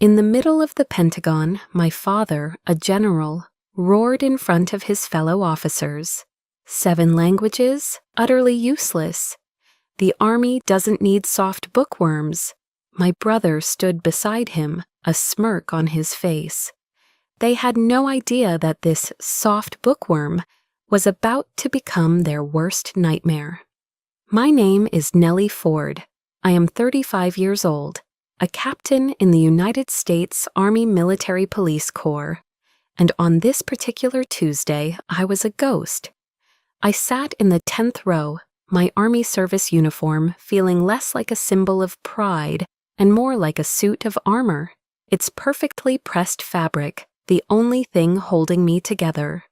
In the middle of the Pentagon, my father, a general, roared in front of his fellow officers. 7 languages? Utterly useless. The Army doesn't need soft bookworms. My brother stood beside him, a smirk on his face. They had no idea that this soft bookworm was about to become their worst nightmare. My name is Nellie Ford. I am 35 years old, a captain in the United States Army Military Police Corps, and on this particular Tuesday, I was a ghost. I sat in the 10th row, my Army service uniform feeling less like a symbol of pride and more like a suit of armor, its perfectly pressed fabric, the only thing holding me together.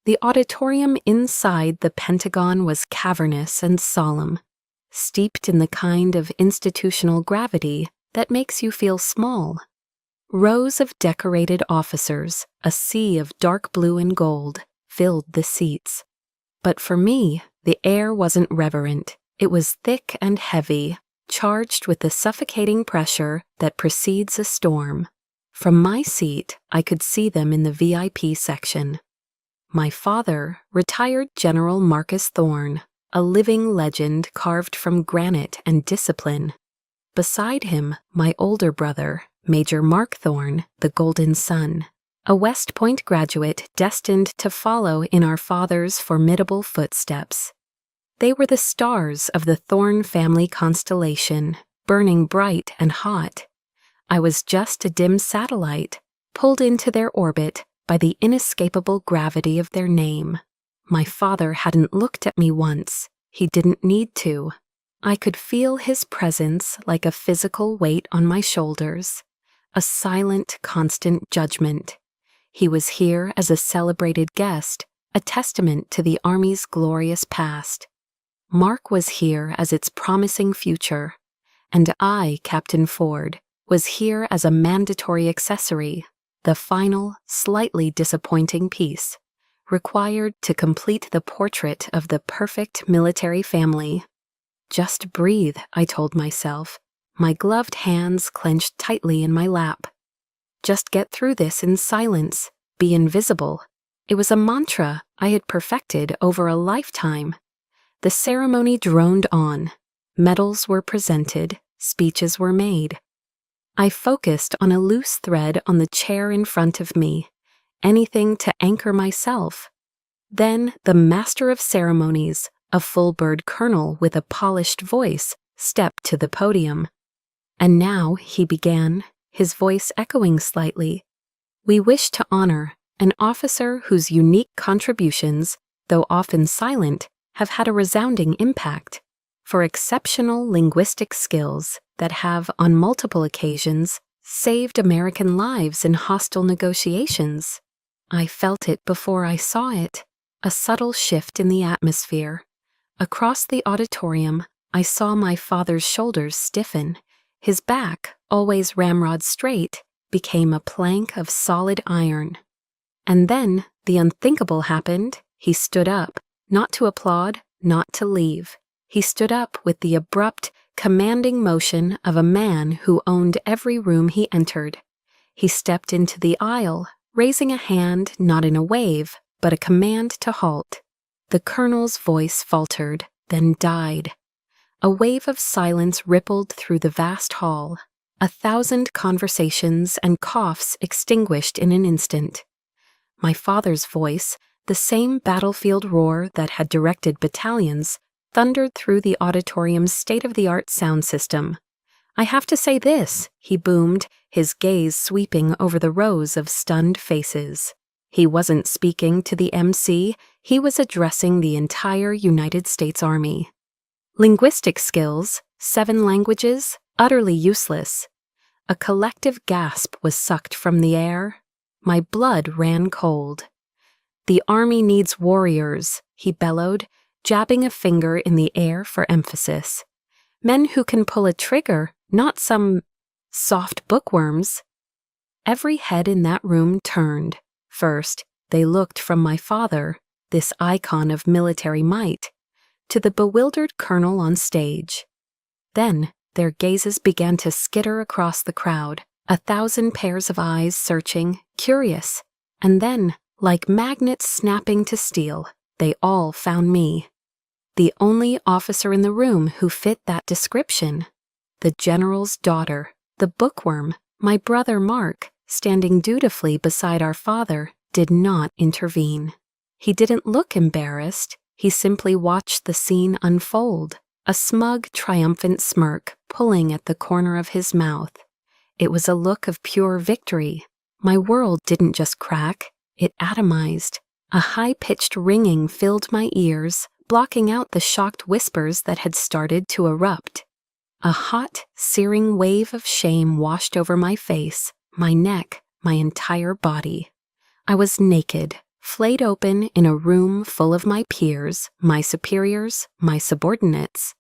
The auditorium inside the Pentagon was cavernous and solemn, steeped in the kind of institutional gravity that makes you feel small. Rows of decorated officers, a sea of dark blue and gold, filled the seats. But for me, the air wasn't reverent. It was thick and heavy, charged with the suffocating pressure that precedes a storm. From my seat, I could see them in the VIP section. My father, retired General Marcus Thorne, a living legend carved from granite and discipline. Beside him, my older brother, Major Mark Thorne, the Golden Sun, a West Point graduate destined to follow in our father's formidable footsteps. They were the stars of the Thorne family constellation, burning bright and hot. I was just a dim satellite, pulled into their orbit by the inescapable gravity of their name. My father hadn't looked at me once. He didn't need to. I could feel his presence like a physical weight on my shoulders, a silent, constant judgment. He was here as a celebrated guest, a testament to the Army's glorious past. Mark was here as its promising future, and I, Captain Ford, was here as a mandatory accessory, the final, slightly disappointing piece, required to complete the portrait of the perfect military family. Just breathe, I told myself, my gloved hands clenched tightly in my lap. Just get through this in silence, be invisible. It was a mantra I had perfected over a lifetime. The ceremony droned on. Medals were presented, speeches were made. I focused on a loose thread on the chair in front of me, anything to anchor myself. Then the master of ceremonies, a full-bird colonel with a polished voice, stepped to the podium. And now, he began, his voice echoing slightly, we wish to honor an officer whose unique contributions, though often silent, have had a resounding impact, for exceptional linguistic skills that have, on multiple occasions, saved American lives in hostile negotiations. I felt it before I saw it, a subtle shift in the atmosphere. Across the auditorium, I saw my father's shoulders stiffen. His back, always ramrod straight, became a plank of solid iron. And then the unthinkable happened. He stood up, not to applaud, not to leave. He stood up with the abrupt, commanding motion of a man who owned every room he entered. He stepped into the aisle, raising a hand not in a wave, but a command to halt. The colonel's voice faltered, then died. A wave of silence rippled through the vast hall. 1,000 conversations and coughs extinguished in an instant. My father's voice, the same battlefield roar that had directed battalions, thundered through the auditorium's state-of-the-art sound system. I have to say this, he boomed, his gaze sweeping over the rows of stunned faces. He wasn't speaking to the MC, he was addressing the entire United States Army. Linguistic skills, 7 languages, utterly useless. A collective gasp was sucked from the air. My blood ran cold. The Army needs warriors, he bellowed, jabbing a finger in the air for emphasis. Men who can pull a trigger, not some soft bookworms. Every head in that room turned. First, they looked from my father, this icon of military might, to the bewildered colonel on stage. Then their gazes began to skitter across the crowd, 1,000 pairs of eyes searching, curious, and then, like magnets snapping to steel, they all found me. The only officer in the room who fit that description. The general's daughter, the bookworm, my brother Mark, standing dutifully beside our father, did not intervene. He didn't look embarrassed. He simply watched the scene unfold, a smug, triumphant smirk pulling at the corner of his mouth. It was a look of pure victory. My world didn't just crack, it atomized. A high-pitched ringing filled my ears, blocking out the shocked whispers that had started to erupt. A hot, searing wave of shame washed over my face, my neck, my entire body. I was naked, flayed open in a room full of my peers, my superiors, my subordinates,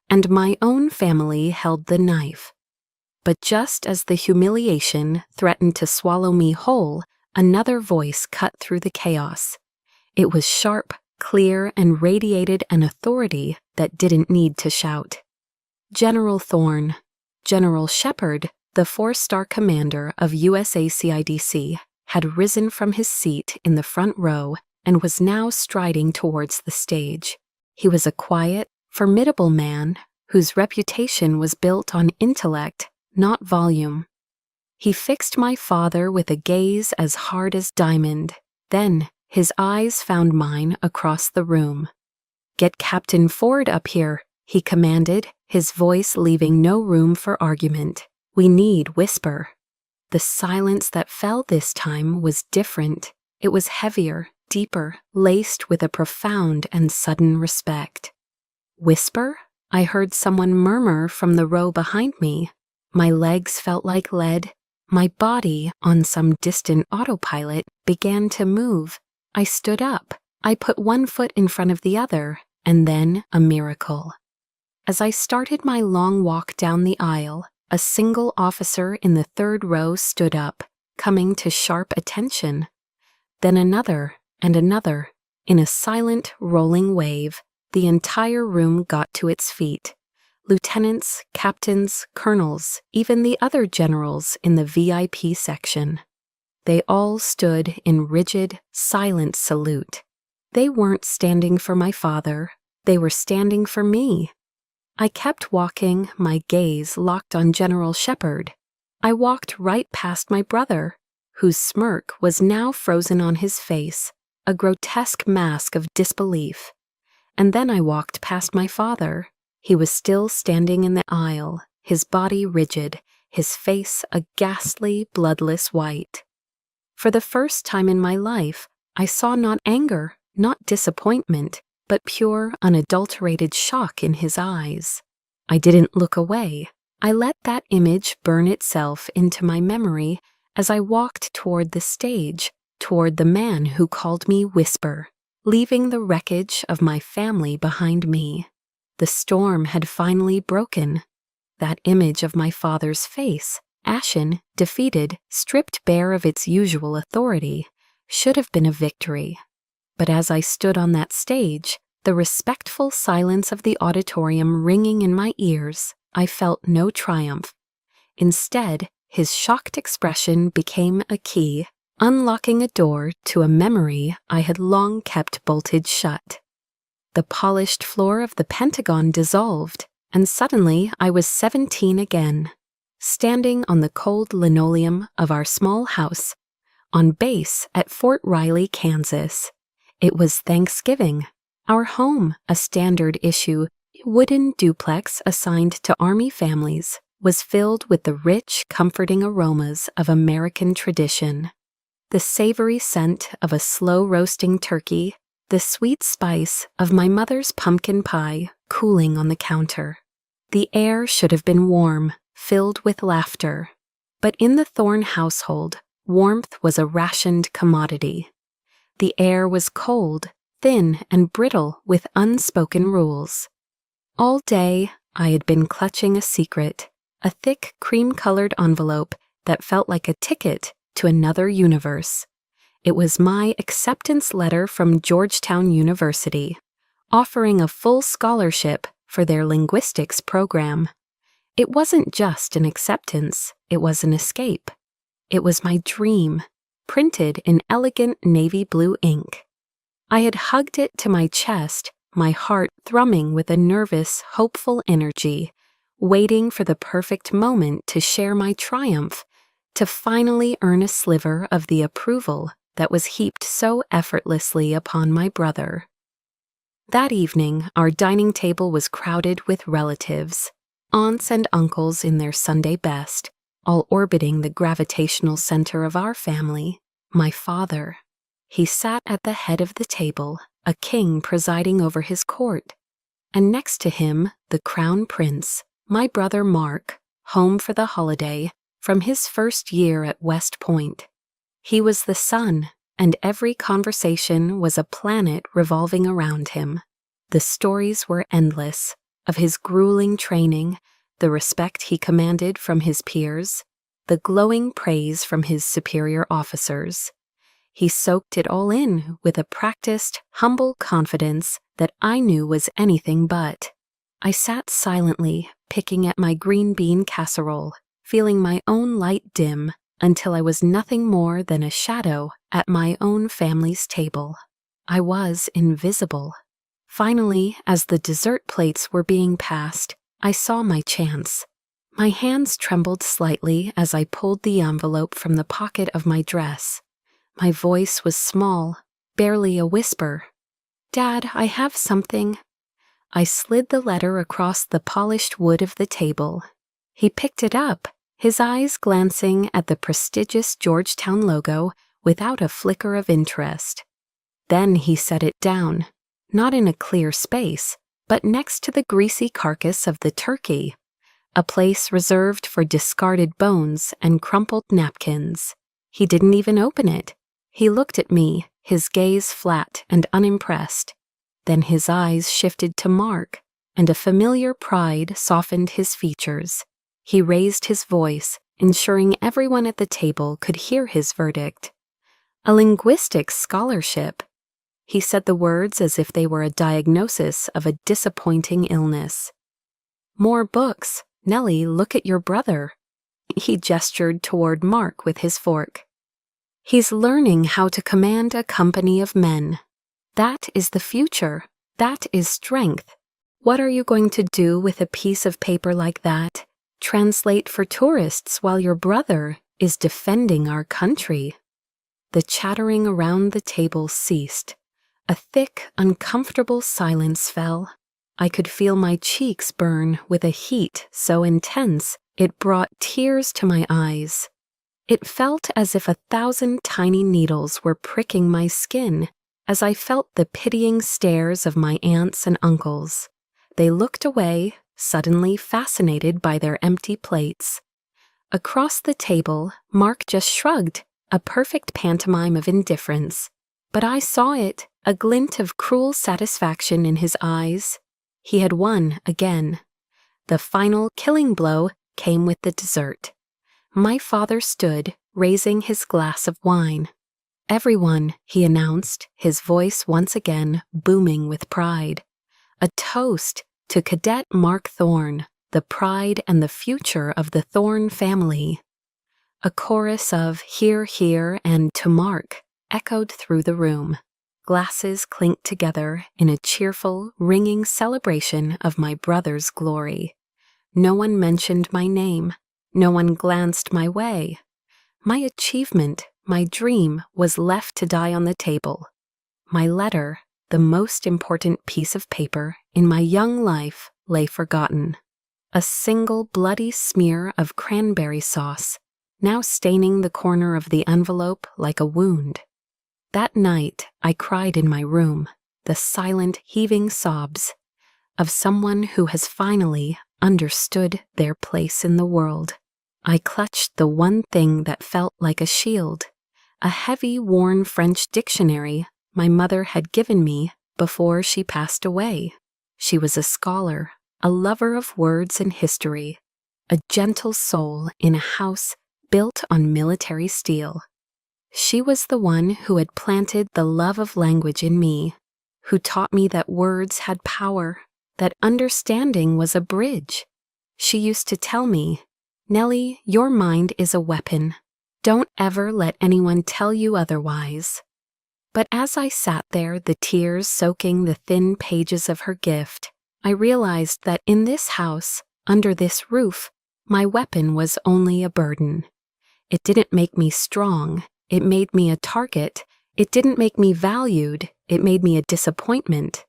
and my own family held the knife. But just as the humiliation threatened to swallow me whole, another voice cut through the chaos. It was sharp, clear, and radiated an authority that didn't need to shout. General Thorne, General Shepard, the 4-star commander of USACIDC, had risen from his seat in the front row and was now striding towards the stage. He was a quiet, formidable man whose reputation was built on intellect, not volume. He fixed my father with a gaze as hard as diamond. Then his eyes found mine across the room. "Get Captain Ford up here," he commanded, his voice leaving no room for argument. "We need whisper." The silence that fell this time was different. It was heavier, deeper, laced with a profound and sudden respect. "Whisper?" I heard someone murmur from the row behind me. My legs felt like lead. My body, on some distant autopilot, began to move. I stood up. I put one foot in front of the other, and then a miracle. As I started my long walk down the aisle, a single officer in the 3rd row stood up, coming to sharp attention. Then another and another. In a silent, rolling wave, the entire room got to its feet. Lieutenants, captains, colonels, even the other generals in the VIP section. They all stood in rigid, silent salute. They weren't standing for my father. They were standing for me. I kept walking, my gaze locked on General Shepard. I walked right past my brother, whose smirk was now frozen on his face, a grotesque mask of disbelief. And then I walked past my father. He was still standing in the aisle, his body rigid, his face a ghastly, bloodless white. For the first time in my life, I saw not anger, not disappointment, but pure, unadulterated shock in his eyes. I didn't look away. I let that image burn itself into my memory as I walked toward the stage, toward the man who called me Whisper, leaving the wreckage of my family behind me. The storm had finally broken. That image of my father's face, ashen, defeated, stripped bare of its usual authority, should have been a victory. But as I stood on that stage, the respectful silence of the auditorium ringing in my ears, I felt no triumph. Instead, his shocked expression became a key, unlocking a door to a memory I had long kept bolted shut. The polished floor of the Pentagon dissolved, and suddenly I was 17 again, standing on the cold linoleum of our small house, on base at Fort Riley, Kansas. It was Thanksgiving. Our home, a standard-issue wooden duplex assigned to Army families, was filled with the rich, comforting aromas of American tradition. The savory scent of a slow-roasting turkey, the sweet spice of my mother's pumpkin pie cooling on the counter. The air should have been warm, filled with laughter. But in the Thorne household, warmth was a rationed commodity. The air was cold, thin, and brittle with unspoken rules. All day, I had been clutching a secret, a thick, cream-colored envelope that felt like a ticket to another universe. It was my acceptance letter from Georgetown University, offering a full scholarship for their linguistics program. It wasn't just an acceptance, it was an escape. It was my dream, printed in elegant navy blue ink. I had hugged it to my chest, my heart thrumming with a nervous, hopeful energy, waiting for the perfect moment to share my triumph, to finally earn a sliver of the approval that was heaped so effortlessly upon my brother. That evening, our dining table was crowded with relatives, aunts and uncles in their Sunday best, all orbiting the gravitational center of our family, my father. He sat at the head of the table, a king presiding over his court, and next to him, the crown prince, my brother Mark, home for the holiday from his first year at West Point. He was the sun, and every conversation was a planet revolving around him. The stories were endless, of his grueling training, the respect he commanded from his peers, the glowing praise from his superior officers. He soaked it all in with a practiced, humble confidence that I knew was anything but. I sat silently, picking at my green bean casserole, feeling my own light dim until I was nothing more than a shadow at my own family's table. I was invisible. Finally, as the dessert plates were being passed, I saw my chance. My hands trembled slightly as I pulled the envelope from the pocket of my dress. My voice was small, barely a whisper. "Dad, I have something." I slid the letter across the polished wood of the table. He picked it up, his eyes glancing at the prestigious Georgetown logo without a flicker of interest. Then he set it down, not in a clear space, but next to the greasy carcass of the turkey, a place reserved for discarded bones and crumpled napkins. He didn't even open it. He looked at me, his gaze flat and unimpressed. Then his eyes shifted to Mark, and a familiar pride softened his features. He raised his voice, ensuring everyone at the table could hear his verdict. "A linguistics scholarship." He said the words as if they were a diagnosis of a disappointing illness. "More books. Nellie, look at your brother." He gestured toward Mark with his fork. "He's learning how to command a company of men. That is the future. That is strength. What are you going to do with a piece of paper like that? Translate for tourists while your brother is defending our country." The chattering around the table ceased. A thick, uncomfortable silence fell. I could feel my cheeks burn with a heat so intense it brought tears to my eyes. It felt as if 1,000 tiny needles were pricking my skin as I felt the pitying stares of my aunts and uncles. They looked away, suddenly fascinated by their empty plates. Across the table, Mark just shrugged, a perfect pantomime of indifference. But I saw it, a glint of cruel satisfaction in his eyes. He had won again. The final killing blow came with the dessert. My father stood, raising his glass of wine. "Everyone," he announced, his voice once again booming with pride. "A toast to Cadet Mark Thorne, the pride and the future of the Thorne family." A chorus of "Hear, hear," and "To Mark" echoed through the room. Glasses clinked together in a cheerful, ringing celebration of my brother's glory. No one mentioned my name. No one glanced my way. My achievement, my dream, was left to die on the table. My letter, the most important piece of paper in my young life, lay forgotten. A single bloody smear of cranberry sauce, now staining the corner of the envelope like a wound. That night, I cried in my room, the silent, heaving sobs of someone who has finally understood their place in the world. I clutched the one thing that felt like a shield, a heavy, worn French dictionary my mother had given me before she passed away. She was a scholar, a lover of words and history, a gentle soul in a house built on military steel. She was the one who had planted the love of language in me, who taught me that words had power, that understanding was a bridge. She used to tell me, "Nellie, your mind is a weapon. Don't ever let anyone tell you otherwise." But as I sat there, the tears soaking the thin pages of her gift, I realized that in this house, under this roof, my weapon was only a burden. It didn't make me strong. It made me a target. It didn't make me valued. It made me a disappointment.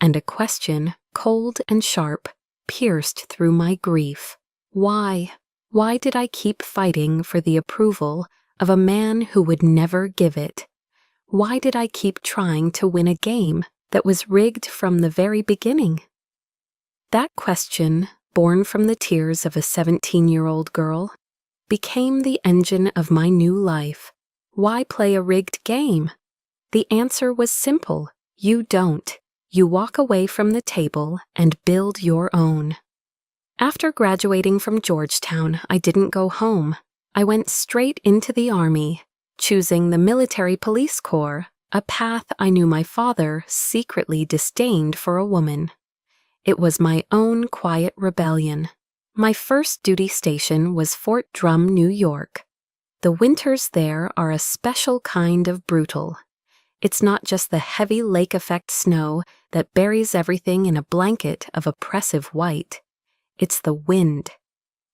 And a question, cold and sharp, pierced through my grief. Why? Why did I keep fighting for the approval of a man who would never give it? Why did I keep trying to win a game that was rigged from the very beginning? That question, born from the tears of a 17-year-old girl, became the engine of my new life. Why play a rigged game? The answer was simple. You don't. You walk away from the table and build your own. After graduating from Georgetown, I didn't go home. I went straight into the Army, choosing the Military Police Corps, a path I knew my father secretly disdained for a woman. It was my own quiet rebellion. My first duty station was Fort Drum, New York. The winters there are a special kind of brutal. It's not just the heavy lake effect snow that buries everything in a blanket of oppressive white. It's the wind.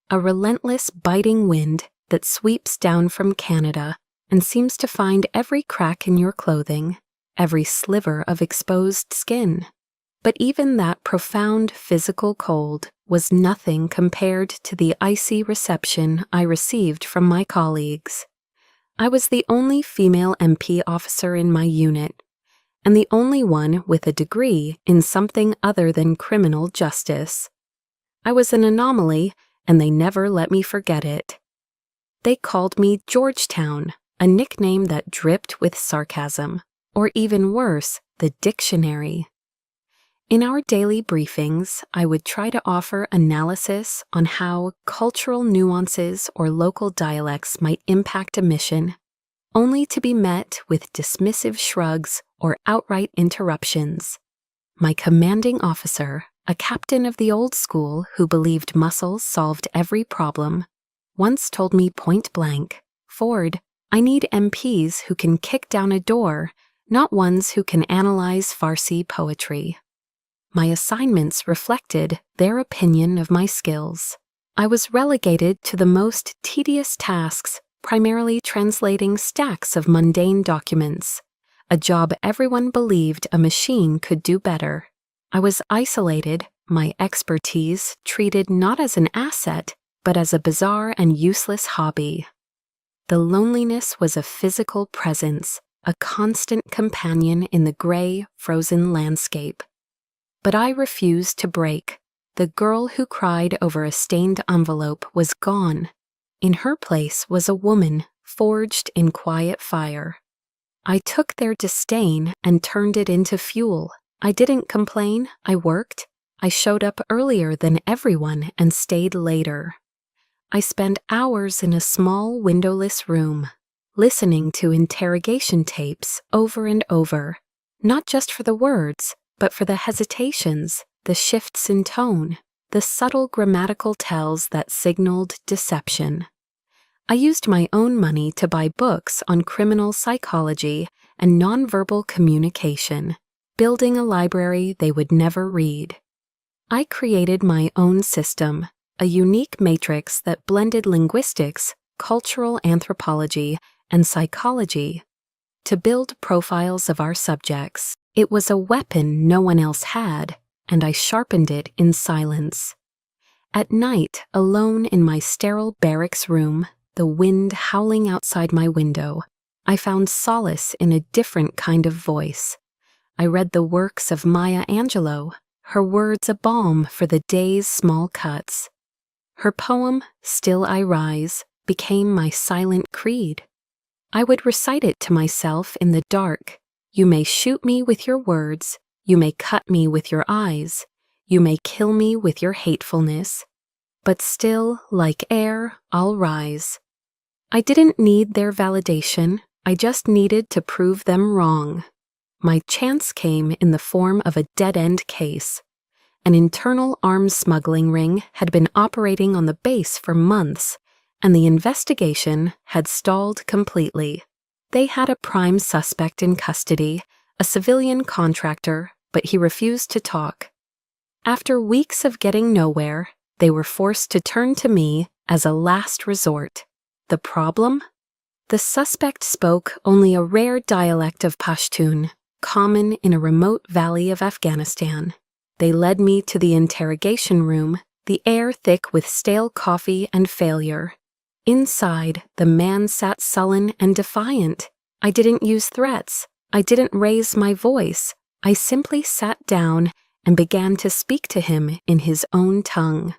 A relentless, biting wind that sweeps down from Canada and seems to find every crack in your clothing, every sliver of exposed skin. But even that profound physical cold was nothing compared to the icy reception I received from my colleagues. I was the only female MP officer in my unit, and the only one with a degree in something other than criminal justice. I was an anomaly, and they never let me forget it. They called me Georgetown, a nickname that dripped with sarcasm, or even worse, the dictionary. In our daily briefings, I would try to offer analysis on how cultural nuances or local dialects might impact a mission, only to be met with dismissive shrugs or outright interruptions. My commanding officer, a captain of the old school who believed muscles solved every problem, once told me point blank, "Ford, I need MPs who can kick down a door, not ones who can analyze Farsi poetry." My assignments reflected their opinion of my skills. I was relegated to the most tedious tasks, primarily translating stacks of mundane documents, a job everyone believed a machine could do better. I was isolated, my expertise treated not as an asset, but as a bizarre and useless hobby. The loneliness was a physical presence, a constant companion in the gray, frozen landscape. But I refused to break. The girl who cried over a stained envelope was gone. In her place was a woman forged in quiet fire. I took their disdain and turned it into fuel. I didn't complain, I worked. I showed up earlier than everyone and stayed later. I spent hours in a small windowless room, listening to interrogation tapes over and over, not just for the words, but for the hesitations, the shifts in tone, the subtle grammatical tells that signaled deception. I used my own money to buy books on criminal psychology and nonverbal communication, building a library they would never read. I created my own system, a unique matrix that blended linguistics, cultural anthropology, and psychology to build profiles of our subjects. It was a weapon no one else had, and I sharpened it in silence. At night, alone in my sterile barracks room, the wind howling outside my window, I found solace in a different kind of voice. I read the works of Maya Angelou, her words a balm for the day's small cuts. Her poem, Still I Rise, became my silent creed. I would recite it to myself in the dark. You may shoot me with your words, you may cut me with your eyes, you may kill me with your hatefulness, but still, like air, I'll rise. I didn't need their validation, I just needed to prove them wrong. My chance came in the form of a dead-end case, An internal arms smuggling ring had been operating on the base for months, and the investigation had stalled completely. They had a prime suspect in custody, a civilian contractor, but he refused to talk. After weeks of getting nowhere, they were forced to turn to me as a last resort. The problem? The suspect spoke only a rare dialect of Pashtun, common in a remote valley of Afghanistan. They led me to the interrogation room, the air thick with stale coffee and failure. Inside, the man sat sullen and defiant. I didn't use threats. I didn't raise my voice. I simply sat down and began to speak to him in his own tongue.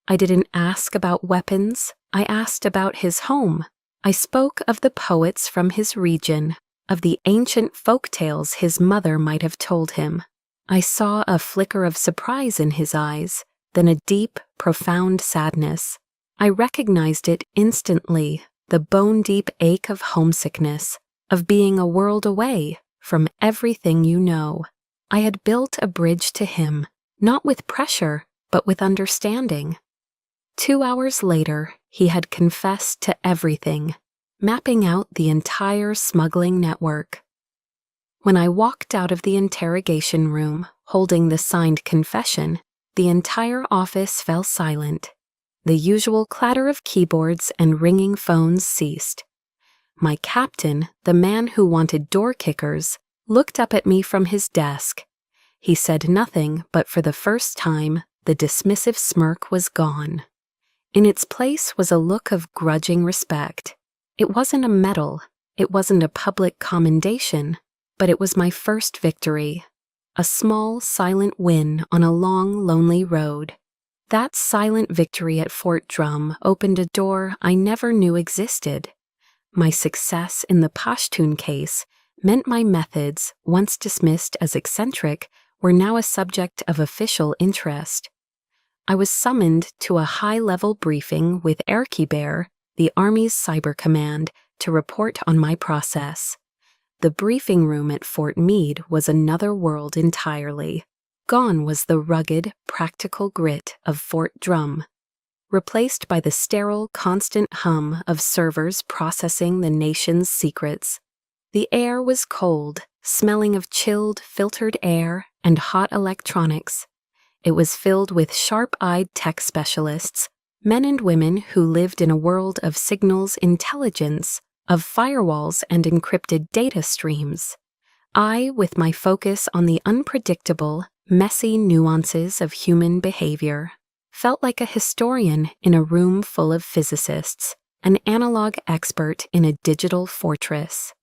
I didn't ask about weapons. I asked about his home. I spoke of the poets from his region, of the ancient folk tales his mother might have told him. I saw a flicker of surprise in his eyes, then a deep, profound sadness. I recognized it instantly, the bone-deep ache of homesickness, of being a world away from everything you know. I had built a bridge to him, not with pressure, but with understanding. 2 hours later, he had confessed to everything, mapping out the entire smuggling network. When I walked out of the interrogation room, holding the signed confession, the entire office fell silent. The usual clatter of keyboards and ringing phones ceased. My captain, the man who wanted door kickers, looked up at me from his desk. He said nothing, but for the first time, the dismissive smirk was gone. In its place was a look of grudging respect. It wasn't a medal, it wasn't a public commendation, but it was my first victory. A small, silent win on a long, lonely road. That silent victory at Fort Drum opened a door I never knew existed. My success in the Pashtun case meant my methods, once dismissed as eccentric, were now a subject of official interest. I was summoned to a high-level briefing with Erkiber, the Army's cyber command, to report on my process. The briefing room at Fort Meade was another world entirely. Gone was the rugged, practical grit of Fort Drum, replaced by the sterile, constant hum of servers processing the nation's secrets. The air was cold, smelling of chilled, filtered air and hot electronics. It was filled with sharp-eyed tech specialists, men and women who lived in a world of signals intelligence, of firewalls and encrypted data streams. I, with my focus on the unpredictable, messy nuances of human behavior, felt like a historian in a room full of physicists, an analog expert in a digital fortress.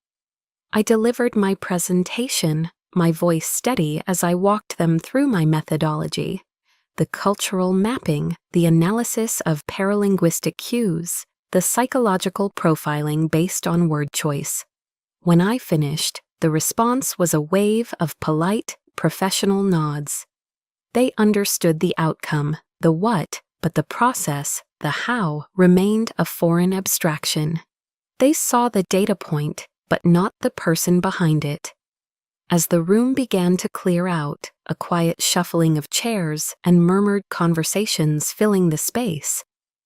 I delivered my presentation, my voice steady as I walked them through my methodology, the cultural mapping, the analysis of paralinguistic cues, the psychological profiling based on word choice. When I finished, the response was a wave of polite, professional nods. They understood the outcome, the what, but the process, the how, remained a foreign abstraction. They saw the data point, but not the person behind it. As the room began to clear out, a quiet shuffling of chairs and murmured conversations filling the space,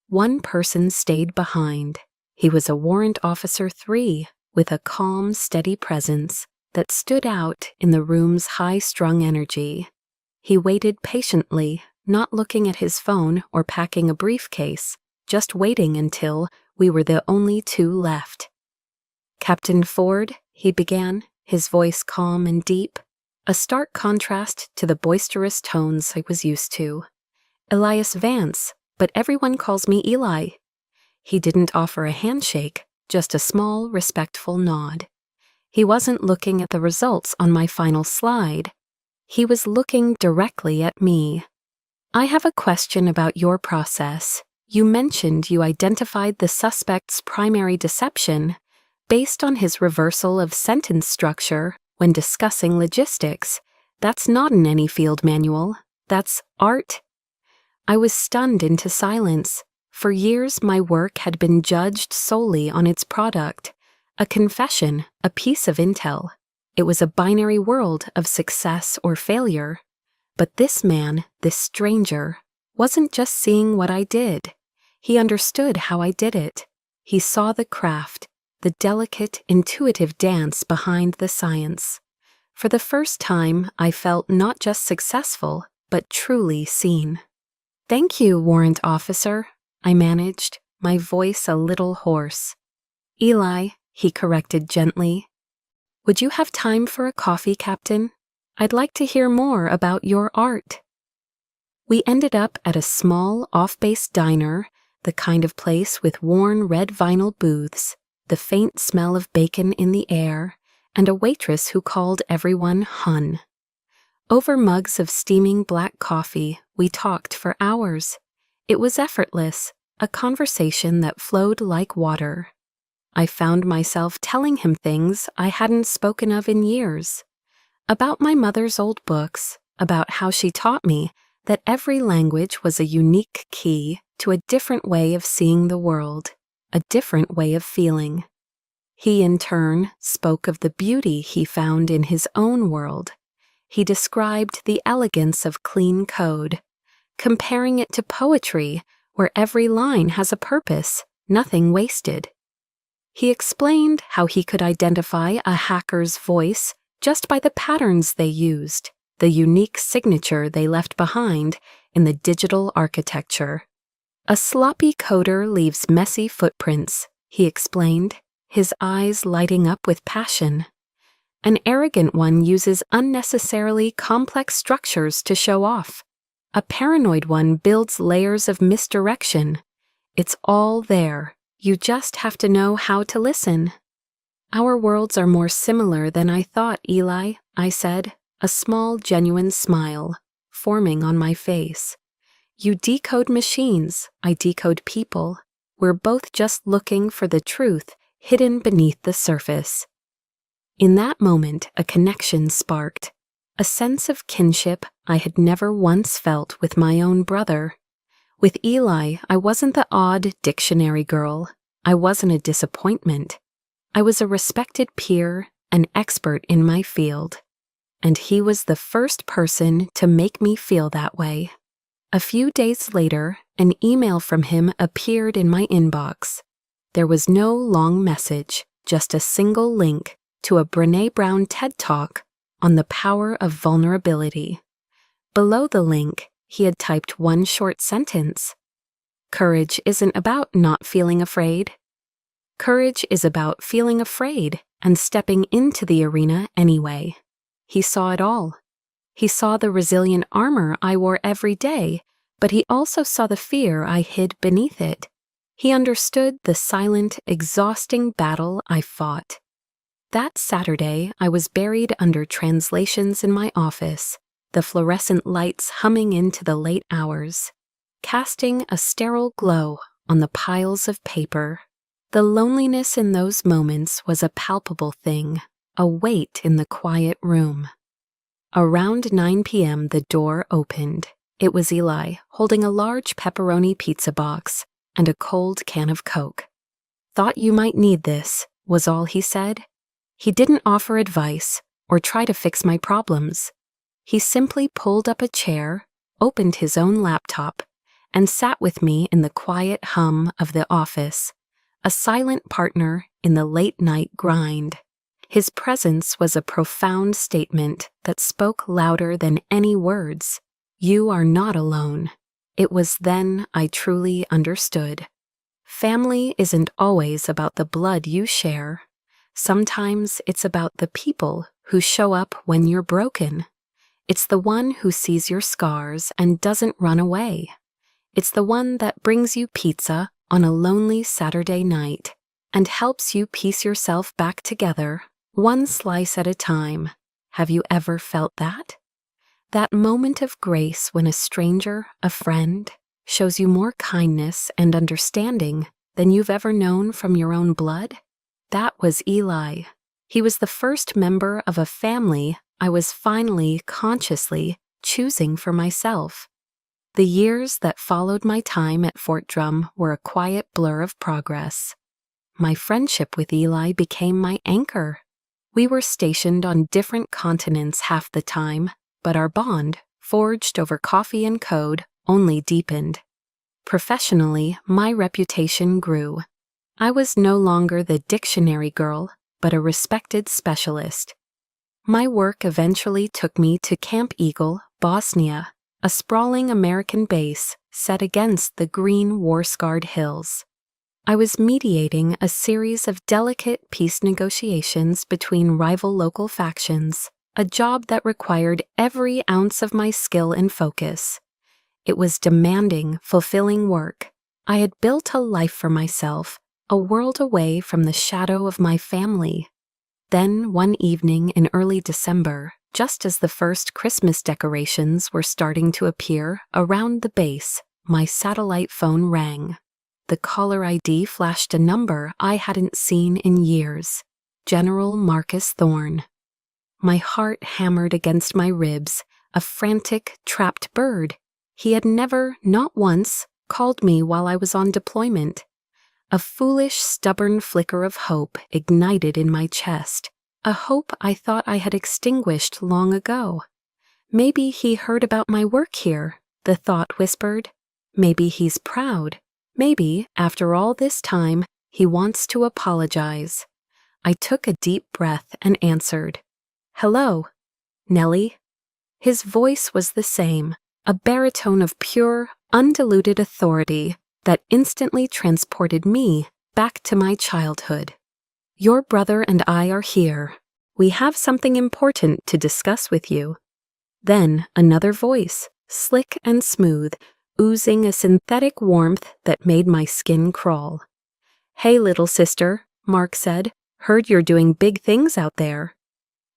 one person stayed behind. He was a Warrant Officer 3, with a calm, steady presence that stood out in the room's high-strung energy. He waited patiently, not looking at his phone or packing a briefcase, just waiting until we were the only two left. "Captain Ford," he began, his voice calm and deep, a stark contrast to the boisterous tones I was used to. "Elias Vance, but everyone calls me Eli." He didn't offer a handshake, just a small, respectful nod. He wasn't looking at the results on my final slide. He was looking directly at me. "I have a question about your process. You mentioned you identified the suspect's primary deception based on his reversal of sentence structure when discussing logistics. That's not in any field manual. That's art." I was stunned into silence. For years, my work had been judged solely on its product, a confession, a piece of intel. It was a binary world of success or failure. But this man, this stranger, wasn't just seeing what I did. He understood how I did it. He saw the craft, the delicate, intuitive dance behind the science. For the first time, I felt not just successful, but truly seen. "Thank you, warrant officer," I managed, my voice a little hoarse. "Eli," he corrected gently. "Would you have time for a coffee, Captain? I'd like to hear more about your art." We ended up at a small, off-base diner, the kind of place with worn red vinyl booths, the faint smell of bacon in the air, and a waitress who called everyone Hun. Over mugs of steaming black coffee, we talked for hours. It was effortless, a conversation that flowed like water. I found myself telling him things I hadn't spoken of in years. About my mother's old books, about how she taught me that every language was a unique key to a different way of seeing the world, a different way of feeling. He, in turn, spoke of the beauty he found in his own world. He described the elegance of clean code, comparing it to poetry where every line has a purpose, nothing wasted. He explained how he could identify a hacker's voice just by the patterns they used, the unique signature they left behind in the digital architecture. "A sloppy coder leaves messy footprints," he explained, his eyes lighting up with passion. "An arrogant one uses unnecessarily complex structures to show off. A paranoid one builds layers of misdirection. It's all there. You just have to know how to listen." "Our worlds are more similar than I thought, Eli," I said, a small, genuine smile forming on my face. "You decode machines, I decode people. We're both just looking for the truth hidden beneath the surface." In that moment, a connection sparked, a sense of kinship I had never once felt with my own brother. With Eli, I wasn't the odd dictionary girl. I wasn't a disappointment. I was a respected peer, an expert in my field. And he was the first person to make me feel that way. A few days later, an email from him appeared in my inbox. There was no long message, just a single link to a Brené Brown TED Talk on the power of vulnerability. Below the link, he had typed one short sentence. "Courage isn't about not feeling afraid. Courage is about feeling afraid and stepping into the arena anyway." He saw it all. He saw the resilient armor I wore every day, but he also saw the fear I hid beneath it. He understood the silent, exhausting battle I fought. That Saturday, I was buried under translations in my office, the fluorescent lights humming into the late hours, casting a sterile glow on the piles of paper. The loneliness in those moments was a palpable thing, a weight in the quiet room. Around 9 p.m., the door opened. It was Eli, holding a large pepperoni pizza box and a cold can of Coke. "Thought you might need this," was all he said. He didn't offer advice or try to fix my problems. He simply pulled up a chair, opened his own laptop, and sat with me in the quiet hum of the office, a silent partner in the late-night grind. His presence was a profound statement that spoke louder than any words. You are not alone. It was then I truly understood. Family isn't always about the blood you share. Sometimes it's about the people who show up when you're broken. It's the one who sees your scars and doesn't run away. It's the one that brings you pizza on a lonely Saturday night and helps you piece yourself back together, one slice at a time. Have you ever felt that? That moment of grace when a stranger, a friend, shows you more kindness and understanding than you've ever known from your own blood? That was Eli. He was the first member of a family I was finally, consciously choosing for myself. The years that followed my time at Fort Drum were a quiet blur of progress. My friendship with Eli became my anchor. We were stationed on different continents half the time, but our bond forged over coffee and code, only deepened. Professionally, my reputation grew. I was no longer the dictionary girl, but a respected specialist. My work eventually took me to Camp Eagle, Bosnia, a sprawling American base set against the green war-scarred hills. I was mediating a series of delicate peace negotiations between rival local factions, a job that required every ounce of my skill and focus. It was demanding, fulfilling work. I had built a life for myself, a world away from the shadow of my family. Then, one evening in early December, just as the first Christmas decorations were starting to appear around the base, my satellite phone rang. The caller ID flashed a number I hadn't seen in years: General Marcus Thorne. My heart hammered against my ribs, a frantic, trapped bird. He had never, not once, called me while I was on deployment. A foolish, stubborn flicker of hope ignited in my chest, a hope I thought I had extinguished long ago. Maybe he heard about my work here, the thought whispered. Maybe he's proud. Maybe, after all this time, he wants to apologize. I took a deep breath and answered. "Hello, Nellie." His voice was the same, a baritone of pure, undiluted authority that instantly transported me back to my childhood. "Your brother and I are here. We have something important to discuss with you." Then another voice, slick and smooth, oozing a synthetic warmth that made my skin crawl. "Hey, little sister," Mark said. "Heard you're doing big things out there."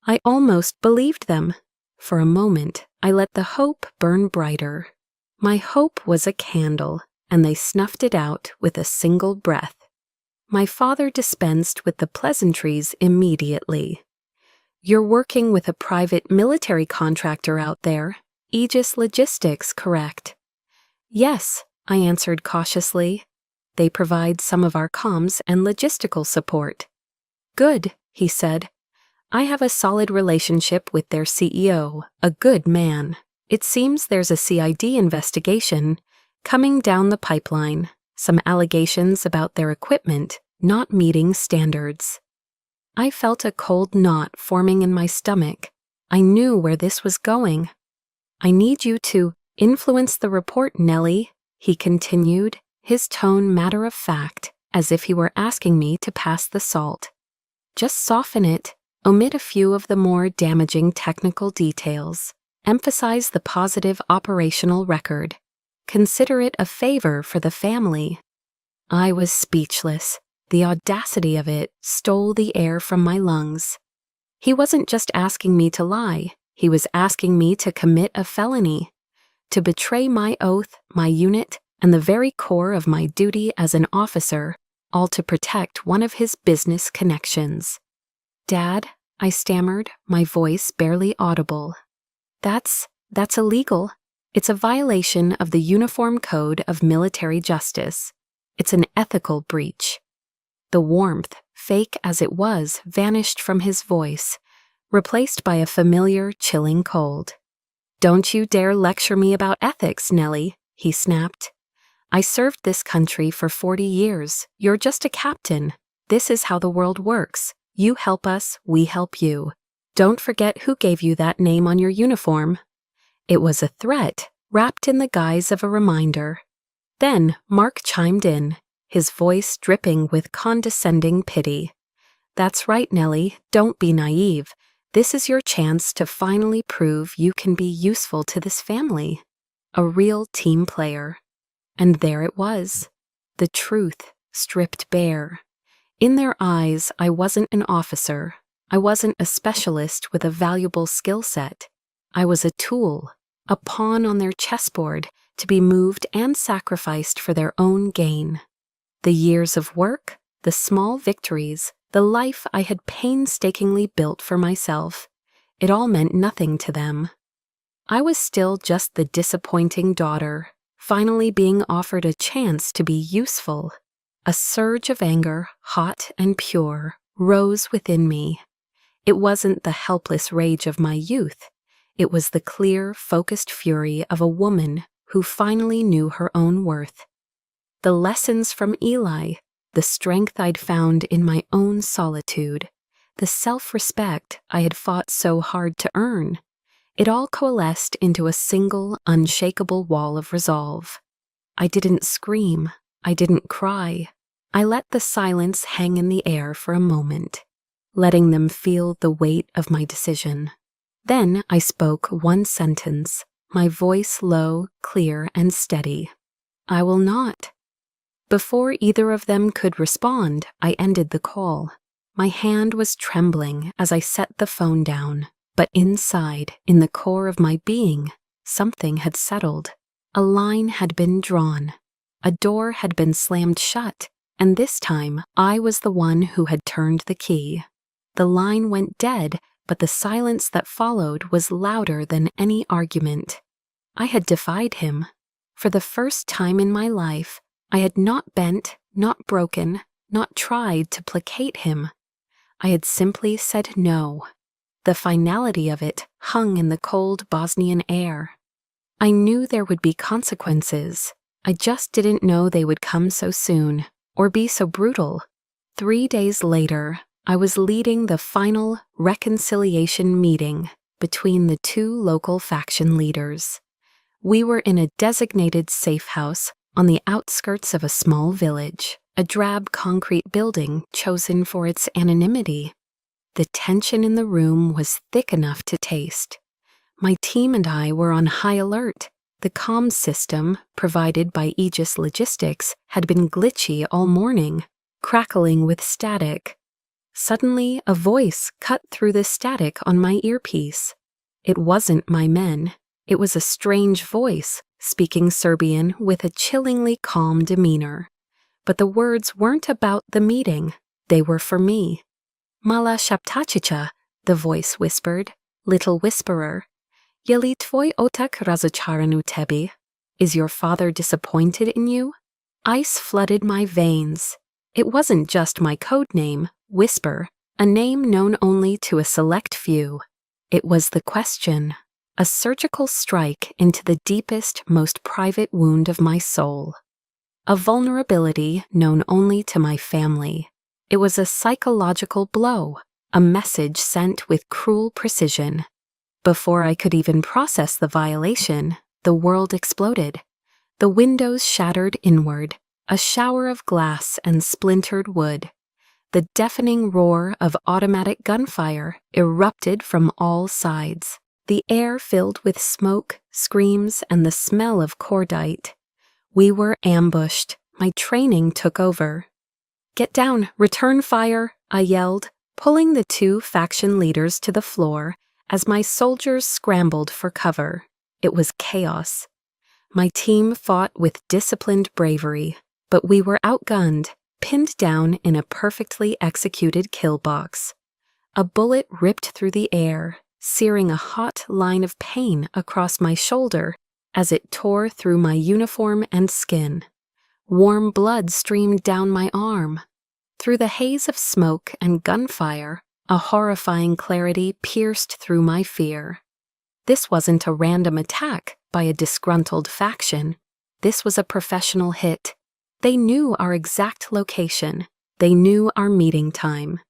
I almost believed them. For a moment, I let the hope burn brighter. My hope was a candle, and they snuffed it out with a single breath. My father dispensed with the pleasantries immediately. "You're working with a private military contractor out there, Aegis Logistics, correct?" "Yes," I answered cautiously. "They provide some of our comms and logistical support." "Good," he said. "I have a solid relationship with their CEO, a good man. It seems there's a CID investigation coming down the pipeline, some allegations about their equipment not meeting standards." I felt a cold knot forming in my stomach. I knew where this was going. "I need you to influence the report, Nellie," he continued, his tone matter-of-fact, as if he were asking me to pass the salt. "Just soften it, omit a few of the more damaging technical details, emphasize the positive operational record. Consider it a favor for the family." I was speechless. The audacity of it stole the air from my lungs. He wasn't just asking me to lie, he was asking me to commit a felony, to betray my oath, my unit, and the very core of my duty as an officer, all to protect one of his business connections. "Dad," I stammered, my voice barely audible. That's illegal. It's a violation of the Uniform Code of Military Justice. It's an ethical breach." The warmth, fake as it was, vanished from his voice, replaced by a familiar, chilling cold. "Don't you dare lecture me about ethics, Nellie," he snapped. "I served this country for 40 years. You're just a captain. This is how the world works. You help us, we help you. Don't forget who gave you that name on your uniform." It was a threat, wrapped in the guise of a reminder. Then Mark chimed in, his voice dripping with condescending pity. "That's right, Nellie, don't be naive. This is your chance to finally prove you can be useful to this family. A real team player." And there it was. The truth, stripped bare. In their eyes, I wasn't an officer. I wasn't a specialist with a valuable skill set. I was a tool, a pawn on their chessboard to be moved and sacrificed for their own gain. The years of work, the small victories, the life I had painstakingly built for myself, it all meant nothing to them. I was still just the disappointing daughter, finally being offered a chance to be useful. A surge of anger, hot and pure, rose within me. It wasn't the helpless rage of my youth. It was the clear, focused fury of a woman who finally knew her own worth. The lessons from Eli, the strength I'd found in my own solitude, the self-respect I had fought so hard to earn, it all coalesced into a single, unshakable wall of resolve. I didn't scream. I didn't cry. I let the silence hang in the air for a moment, letting them feel the weight of my decision. Then I spoke one sentence, my voice low, clear, and steady. I will not. Before either of them could respond, I ended the call. My hand was trembling as I set the phone down, but inside, in the core of my being, something had settled. A line had been drawn. A door had been slammed shut, and this time I was the one who had turned the key. The line went dead, but the silence that followed was louder than any argument. I had defied him. For the first time in my life, I had not bent, not broken, not tried to placate him. I had simply said no. The finality of it hung in the cold Bosnian air. I knew there would be consequences. I just didn't know they would come so soon, or be so brutal. 3 days later, I was leading the final reconciliation meeting between the two local faction leaders. We were in a designated safe house on the outskirts of a small village, a drab concrete building chosen for its anonymity. The tension in the room was thick enough to taste. My team and I were on high alert. The comms system, provided by Aegis Logistics, had been glitchy all morning, crackling with static. Suddenly, a voice cut through the static on my earpiece. It wasn't my men. It was a strange voice, speaking Serbian with a chillingly calm demeanor. But the words weren't about the meeting. They were for me. Mala Shaptachicha, the voice whispered, little whisperer. Jeli tvoj otak razočaran u tebi? Is your father disappointed in you? Ice flooded my veins. It wasn't just my code name, Whisper, a name known only to a select few. It was the question, a surgical strike into the deepest, most private wound of my soul. A vulnerability known only to my family. It was a psychological blow, a message sent with cruel precision. Before I could even process the violation, the world exploded. The windows shattered inward, a shower of glass and splintered wood. The deafening roar of automatic gunfire erupted from all sides. The air filled with smoke, screams, and the smell of cordite. We were ambushed. My training took over. "Get down, return fire," I yelled, pulling the two faction leaders to the floor as my soldiers scrambled for cover. It was chaos. My team fought with disciplined bravery, but we were outgunned, pinned down in a perfectly executed kill box. A bullet ripped through the air, searing a hot line of pain across my shoulder as it tore through my uniform and skin. Warm blood streamed down my arm. Through the haze of smoke and gunfire, a horrifying clarity pierced through my fear. This wasn't a random attack by a disgruntled faction. This was a professional hit. They knew our exact location. They knew our meeting time.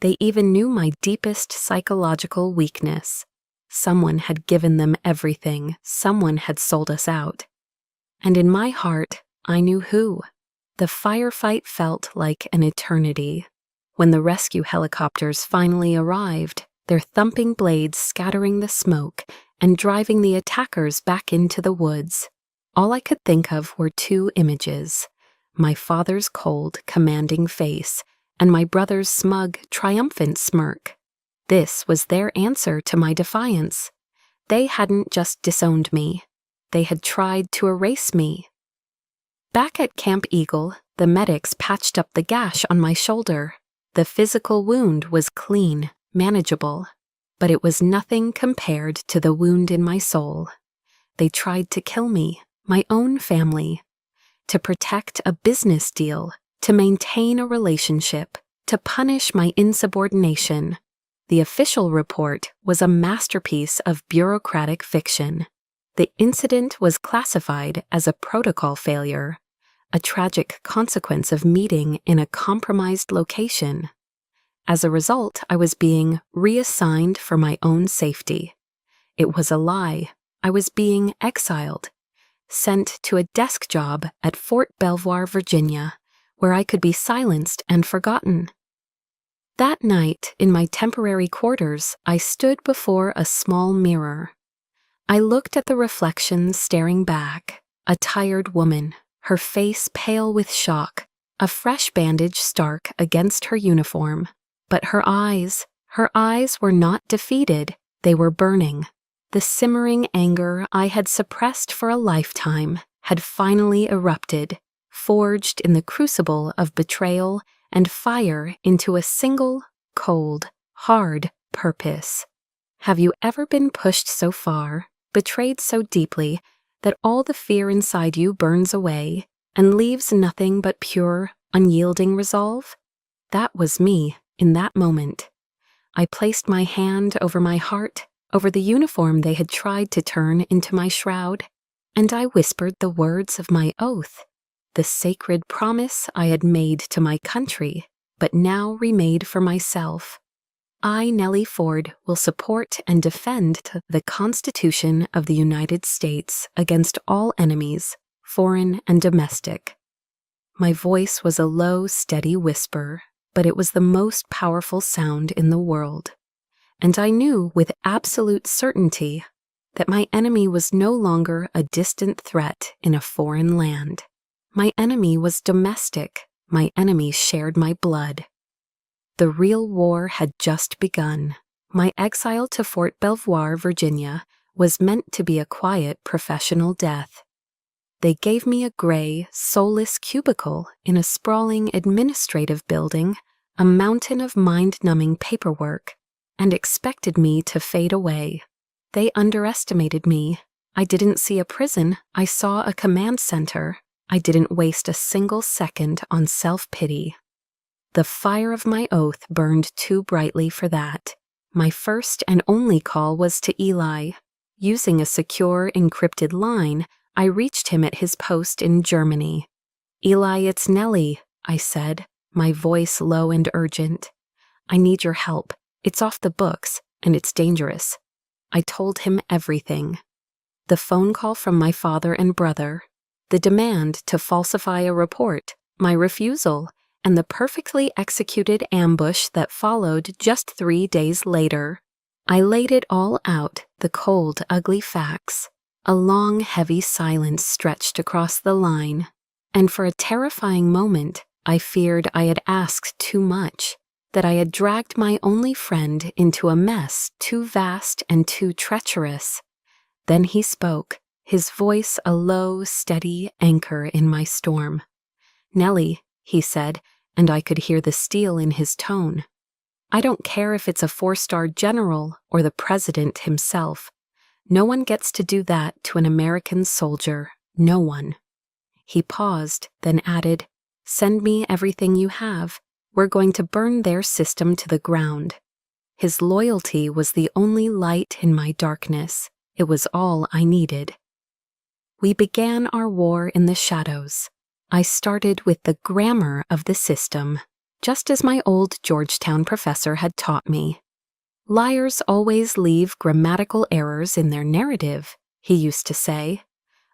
They even knew my deepest psychological weakness. Someone had given them everything. Someone had sold us out. And in my heart, I knew who. The firefight felt like an eternity. When the rescue helicopters finally arrived, their thumping blades scattering the smoke and driving the attackers back into the woods, all I could think of were two images: my father's cold, commanding face and my brother's smug, triumphant smirk. This was their answer to my defiance. They hadn't just disowned me. They had tried to erase me. Back at Camp Eagle, the medics patched up the gash on my shoulder. The physical wound was clean, manageable, but it was nothing compared to the wound in my soul. They tried to kill me, my own family, to protect a business deal, to maintain a relationship, to punish my insubordination. The official report was a masterpiece of bureaucratic fiction. The incident was classified as a protocol failure, a tragic consequence of meeting in a compromised location. As a result, I was being reassigned for my own safety. It was a lie. I was being exiled, sent to a desk job at Fort Belvoir, Virginia, where I could be silenced and forgotten. That night, in my temporary quarters, I stood before a small mirror. I looked at the reflection staring back, a tired woman, her face pale with shock, a fresh bandage stark against her uniform. But her eyes were not defeated, they were burning. The simmering anger I had suppressed for a lifetime had finally erupted, forged in the crucible of betrayal and fire into a single, cold, hard purpose. Have you ever been pushed so far, betrayed so deeply, that all the fear inside you burns away and leaves nothing but pure, unyielding resolve? That was me in that moment. I placed my hand over my heart, over the uniform they had tried to turn into my shroud, and I whispered the words of my oath, the sacred promise I had made to my country, but now remade for myself. I, Nellie Ford, will support and defend the Constitution of the United States against all enemies, foreign and domestic. My voice was a low, steady whisper, but it was the most powerful sound in the world. And I knew with absolute certainty that my enemy was no longer a distant threat in a foreign land. My enemy was domestic. My enemy shared my blood. The real war had just begun. My exile to Fort Belvoir, Virginia, was meant to be a quiet professional death. They gave me a gray, soulless cubicle in a sprawling administrative building, a mountain of mind-numbing paperwork, and expected me to fade away. They underestimated me. I didn't see a prison, I saw a command center. I didn't waste a single second on self-pity. The fire of my oath burned too brightly for that. My first and only call was to Eli. Using a secure, encrypted line, I reached him at his post in Germany. "Eli, it's Nellie," I said, my voice low and urgent. "I need your help. It's off the books, and it's dangerous." I told him everything. The phone call from my father and brother, the demand to falsify a report, my refusal, and the perfectly executed ambush that followed just 3 days later. I laid it all out, the cold, ugly facts. A long, heavy silence stretched across the line, and for a terrifying moment, I feared I had asked too much, that I had dragged my only friend into a mess too vast and too treacherous. Then he spoke, his voice a low, steady anchor in my storm. "Nellie," he said, and I could hear the steel in his tone. "I don't care if it's a 4-star general or the president himself. No one gets to do that to an American soldier. No one." He paused, then added, "Send me everything you have. We're going to burn their system to the ground." His loyalty was the only light in my darkness. It was all I needed. We began our war in the shadows. I started with the grammar of the system, just as my old Georgetown professor had taught me. "Liars always leave grammatical errors in their narrative," he used to say.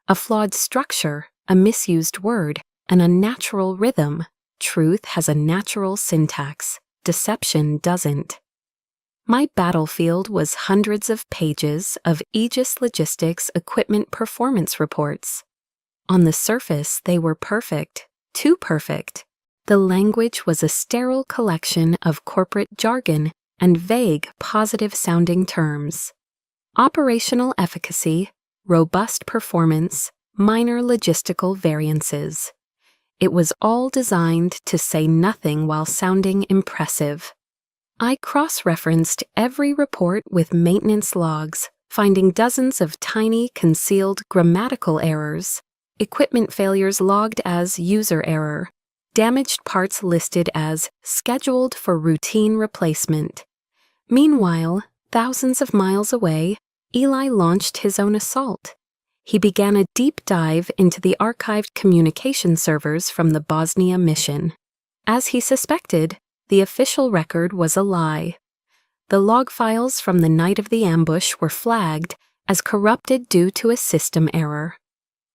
"A flawed structure, a misused word, an unnatural rhythm. Truth has a natural syntax. Deception doesn't." My battlefield was hundreds of pages of Aegis Logistics equipment performance reports. On the surface, they were perfect, too perfect. The language was a sterile collection of corporate jargon and vague, positive-sounding terms. Operational efficacy, robust performance, minor logistical variances. It was all designed to say nothing while sounding impressive. I cross-referenced every report with maintenance logs, finding dozens of tiny, concealed grammatical errors, equipment failures logged as user error, damaged parts listed as scheduled for routine replacement. Meanwhile, thousands of miles away, Eli launched his own assault. He began a deep dive into the archived communication servers from the Bosnia mission. As he suspected, the official record was a lie. The log files from the night of the ambush were flagged as corrupted due to a system error.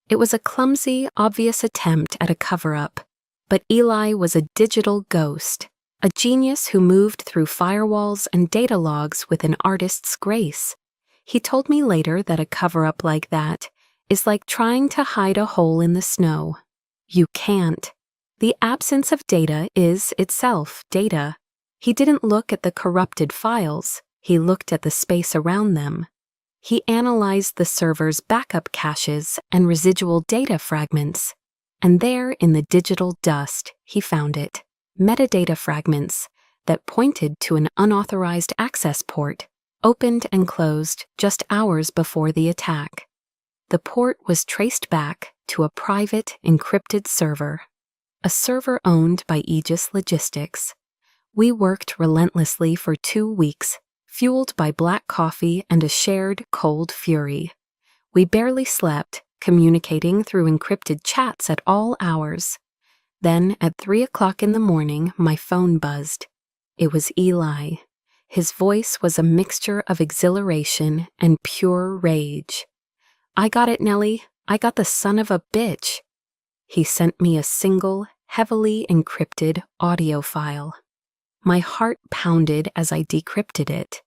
It was a clumsy, obvious attempt at a cover-up, but Eli was a digital ghost, a genius who moved through firewalls and data logs with an artist's grace. He told me later that a cover-up like that is like trying to hide a hole in the snow. You can't. The absence of data is itself data. He didn't look at the corrupted files, he looked at the space around them. He analyzed the server's backup caches and residual data fragments, and there in the digital dust he found it, metadata fragments that pointed to an unauthorized access port, opened and closed just hours before the attack. The port was traced back to a private, encrypted server, a server owned by Aegis Logistics. We worked relentlessly for 2 weeks, fueled by black coffee and a shared cold fury. We barely slept, communicating through encrypted chats at all hours. Then, at 3 o'clock in the morning, my phone buzzed. It was Eli. His voice was a mixture of exhilaration and pure rage. "I got it, Nellie. I got the son of a bitch." He sent me a single, heavily encrypted audio file. My heart pounded as I decrypted it.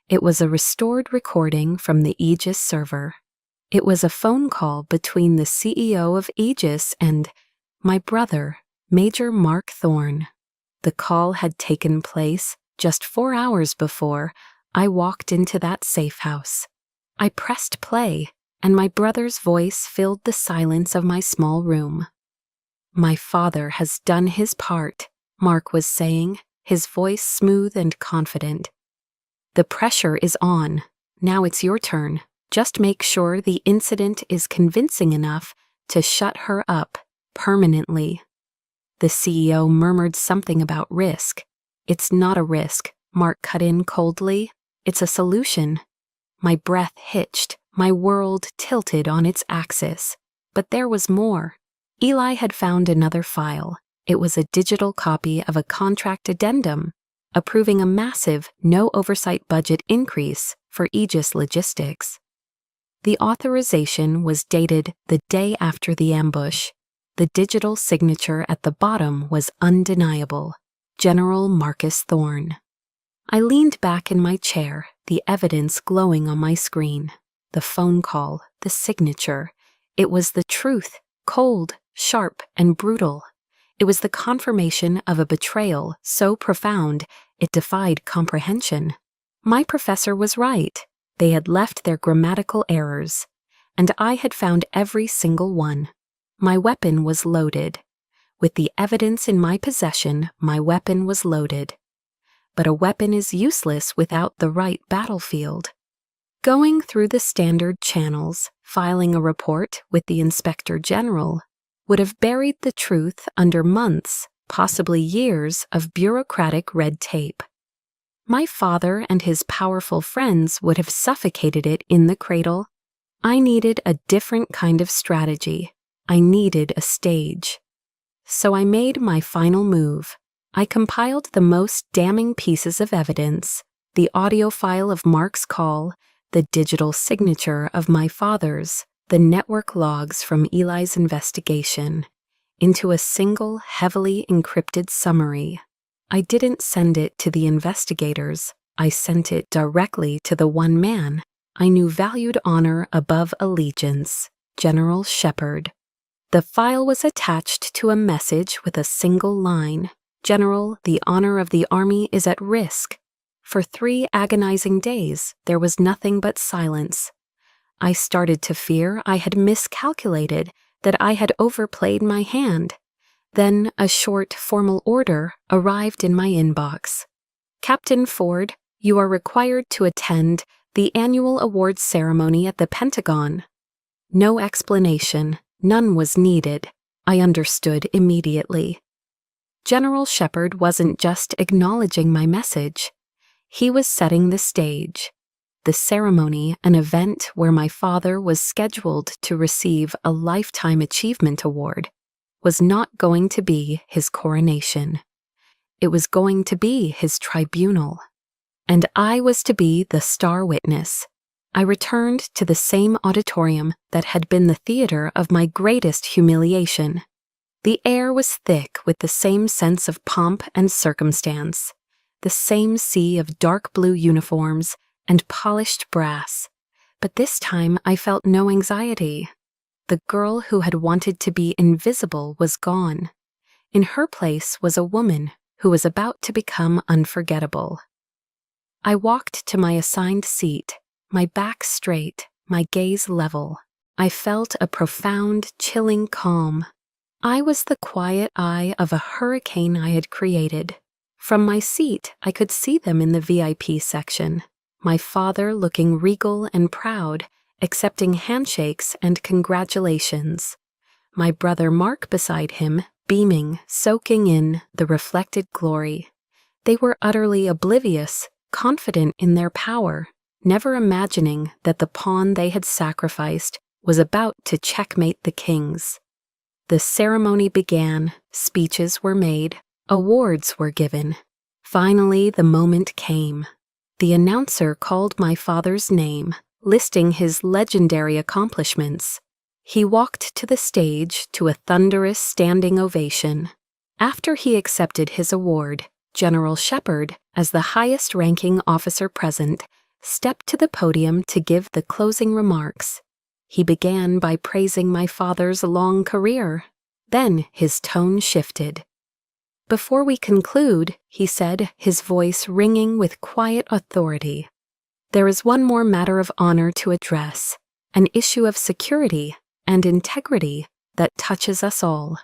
It was a restored recording from the Aegis server. It was a phone call between the CEO of Aegis and my brother, Major Mark Thorne. The call had taken place just 4 hours before I walked into that safe house. I pressed play, and my brother's voice filled the silence of my small room. "My father has done his part," Mark was saying, his voice smooth and confident. "The pressure is on. Now it's your turn. Just make sure the incident is convincing enough to shut her up permanently." The CEO murmured something about risk. "It's not a risk," Mark cut in coldly. "It's a solution." My breath hitched, my world tilted on its axis. But there was more. Eli had found another file. It was a digital copy of a contract addendum, approving a massive, no-oversight budget increase for Aegis Logistics. The authorization was dated the day after the ambush. The digital signature at the bottom was undeniable: General Marcus Thorne. I leaned back in my chair, the evidence glowing on my screen. The phone call, the signature. It was the truth, cold, sharp, and brutal. It was the confirmation of a betrayal so profound it defied comprehension. My professor was right. They had left their grammatical errors, and I had found every single one. My weapon was loaded. With the evidence in my possession, my weapon was loaded. But a weapon is useless without the right battlefield. Going through the standard channels, filing a report with the Inspector General, would have buried the truth under months, possibly years of bureaucratic red tape. My father and his powerful friends would have suffocated it in the cradle. I needed a different kind of strategy. I needed a stage. So I made my final move. I compiled the most damning pieces of evidence, the audio file of Mark's call, the digital signature of my father's, the network logs from Eli's investigation, into a single heavily encrypted summary. I didn't send it to the investigators. I sent it directly to the one man I knew valued honor above allegiance, General Shepard. The file was attached to a message with a single line: "General, the honor of the Army is at risk." For 3 agonizing days, there was nothing but silence. I started to fear I had miscalculated, that I had overplayed my hand. Then a short, formal order arrived in my inbox. "Captain Ford, you are required to attend the annual awards ceremony at the Pentagon." No explanation, none was needed. I understood immediately. General Shepard wasn't just acknowledging my message. He was setting the stage. The ceremony, an event where my father was scheduled to receive a Lifetime Achievement Award, was not going to be his coronation. It was going to be his tribunal. And I was to be the star witness. I returned to the same auditorium that had been the theater of my greatest humiliation. The air was thick with the same sense of pomp and circumstance, the same sea of dark blue uniforms and polished brass. But this time I felt no anxiety. The girl who had wanted to be invisible was gone. In her place was a woman who was about to become unforgettable. I walked to my assigned seat, my back straight, my gaze level. I felt a profound, chilling calm. I was the quiet eye of a hurricane I had created. From my seat, I could see them in the VIP section, my father looking regal and proud, accepting handshakes and congratulations. My brother Mark beside him, beaming, soaking in the reflected glory. They were utterly oblivious, confident in their power, never imagining that the pawn they had sacrificed was about to checkmate the kings. The ceremony began, speeches were made, awards were given. Finally, the moment came. The announcer called my father's name, listing his legendary accomplishments. He walked to the stage to a thunderous standing ovation. After he accepted his award, General Shepard, as the highest-ranking officer present, stepped to the podium to give the closing remarks. He began by praising my father's long career. Then his tone shifted. "Before we conclude," he said, his voice ringing with quiet authority, "there is one more matter of honor to address, an issue of security and integrity that touches us all."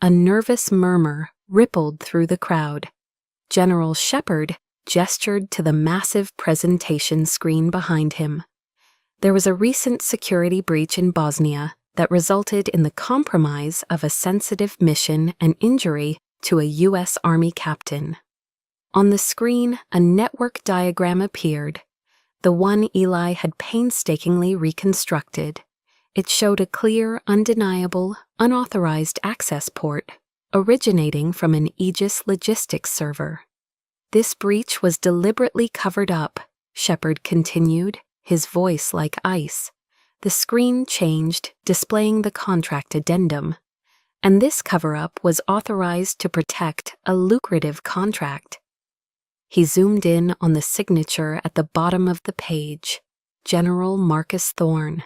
A nervous murmur rippled through the crowd. General Shepard gestured to the massive presentation screen behind him. There was a recent security breach in Bosnia that resulted in the compromise of a sensitive mission and injury to a U.S. Army captain. On the screen, a network diagram appeared, the one Eli had painstakingly reconstructed. It showed a clear, undeniable, unauthorized access port originating from an Aegis logistics server. "This breach was deliberately covered up," Shepard continued, his voice like ice. The screen changed, displaying the contract addendum. "And this cover-up was authorized to protect a lucrative contract." He zoomed in on the signature at the bottom of the page, General Marcus Thorne.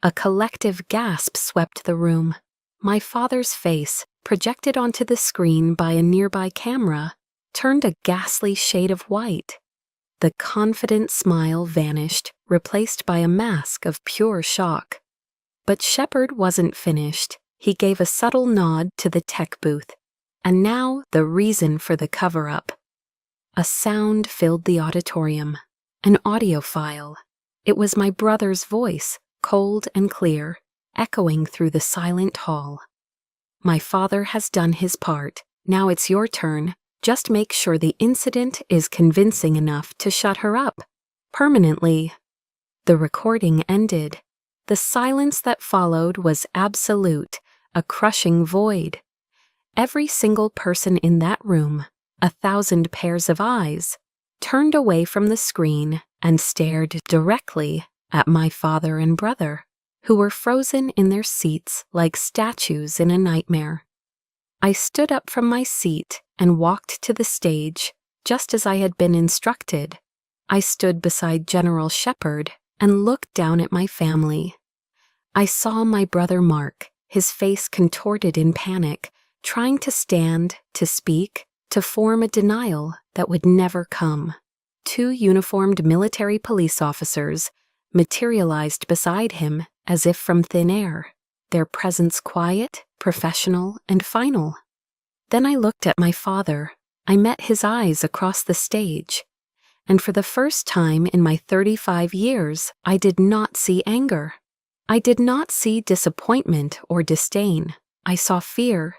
A collective gasp swept the room. My father's face, projected onto the screen by a nearby camera, turned a ghastly shade of white. The confident smile vanished, replaced by a mask of pure shock. But Shepard wasn't finished. He gave a subtle nod to the tech booth. And now the reason for the cover-up. A sound filled the auditorium, an audio file. It was my brother's voice, cold and clear, echoing through the silent hall. "My father has done his part. Now it's your turn. Just make sure the incident is convincing enough to shut her up. Permanently." The recording ended. The silence that followed was absolute, a crushing void. Every single person in that room, 1,000 pairs of eyes, turned away from the screen and stared directly at my father and brother, who were frozen in their seats like statues in a nightmare. I stood up from my seat and walked to the stage, just as I had been instructed. I stood beside General Shepard and looked down at my family. I saw my brother Mark, his face contorted in panic, trying to stand, to speak, to form a denial that would never come. 2 uniformed military police officers materialized beside him as if from thin air, their presence quiet, professional, and final. Then I looked at my father. I met his eyes across the stage. And for the first time in my 35 years, I did not see anger. I did not see disappointment or disdain. I saw fear,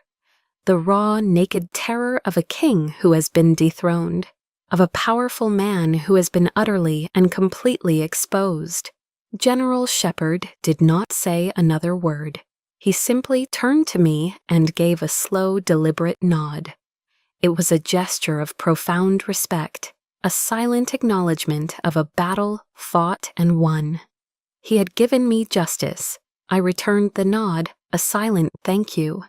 the raw, naked terror of a king who has been dethroned. of a powerful man who has been utterly and completely exposed. General Shepard did not say another word. He simply turned to me and gave a slow, deliberate nod. It was a gesture of profound respect, a silent acknowledgement of a battle fought and won. He had given me justice. I returned the nod, a silent thank you.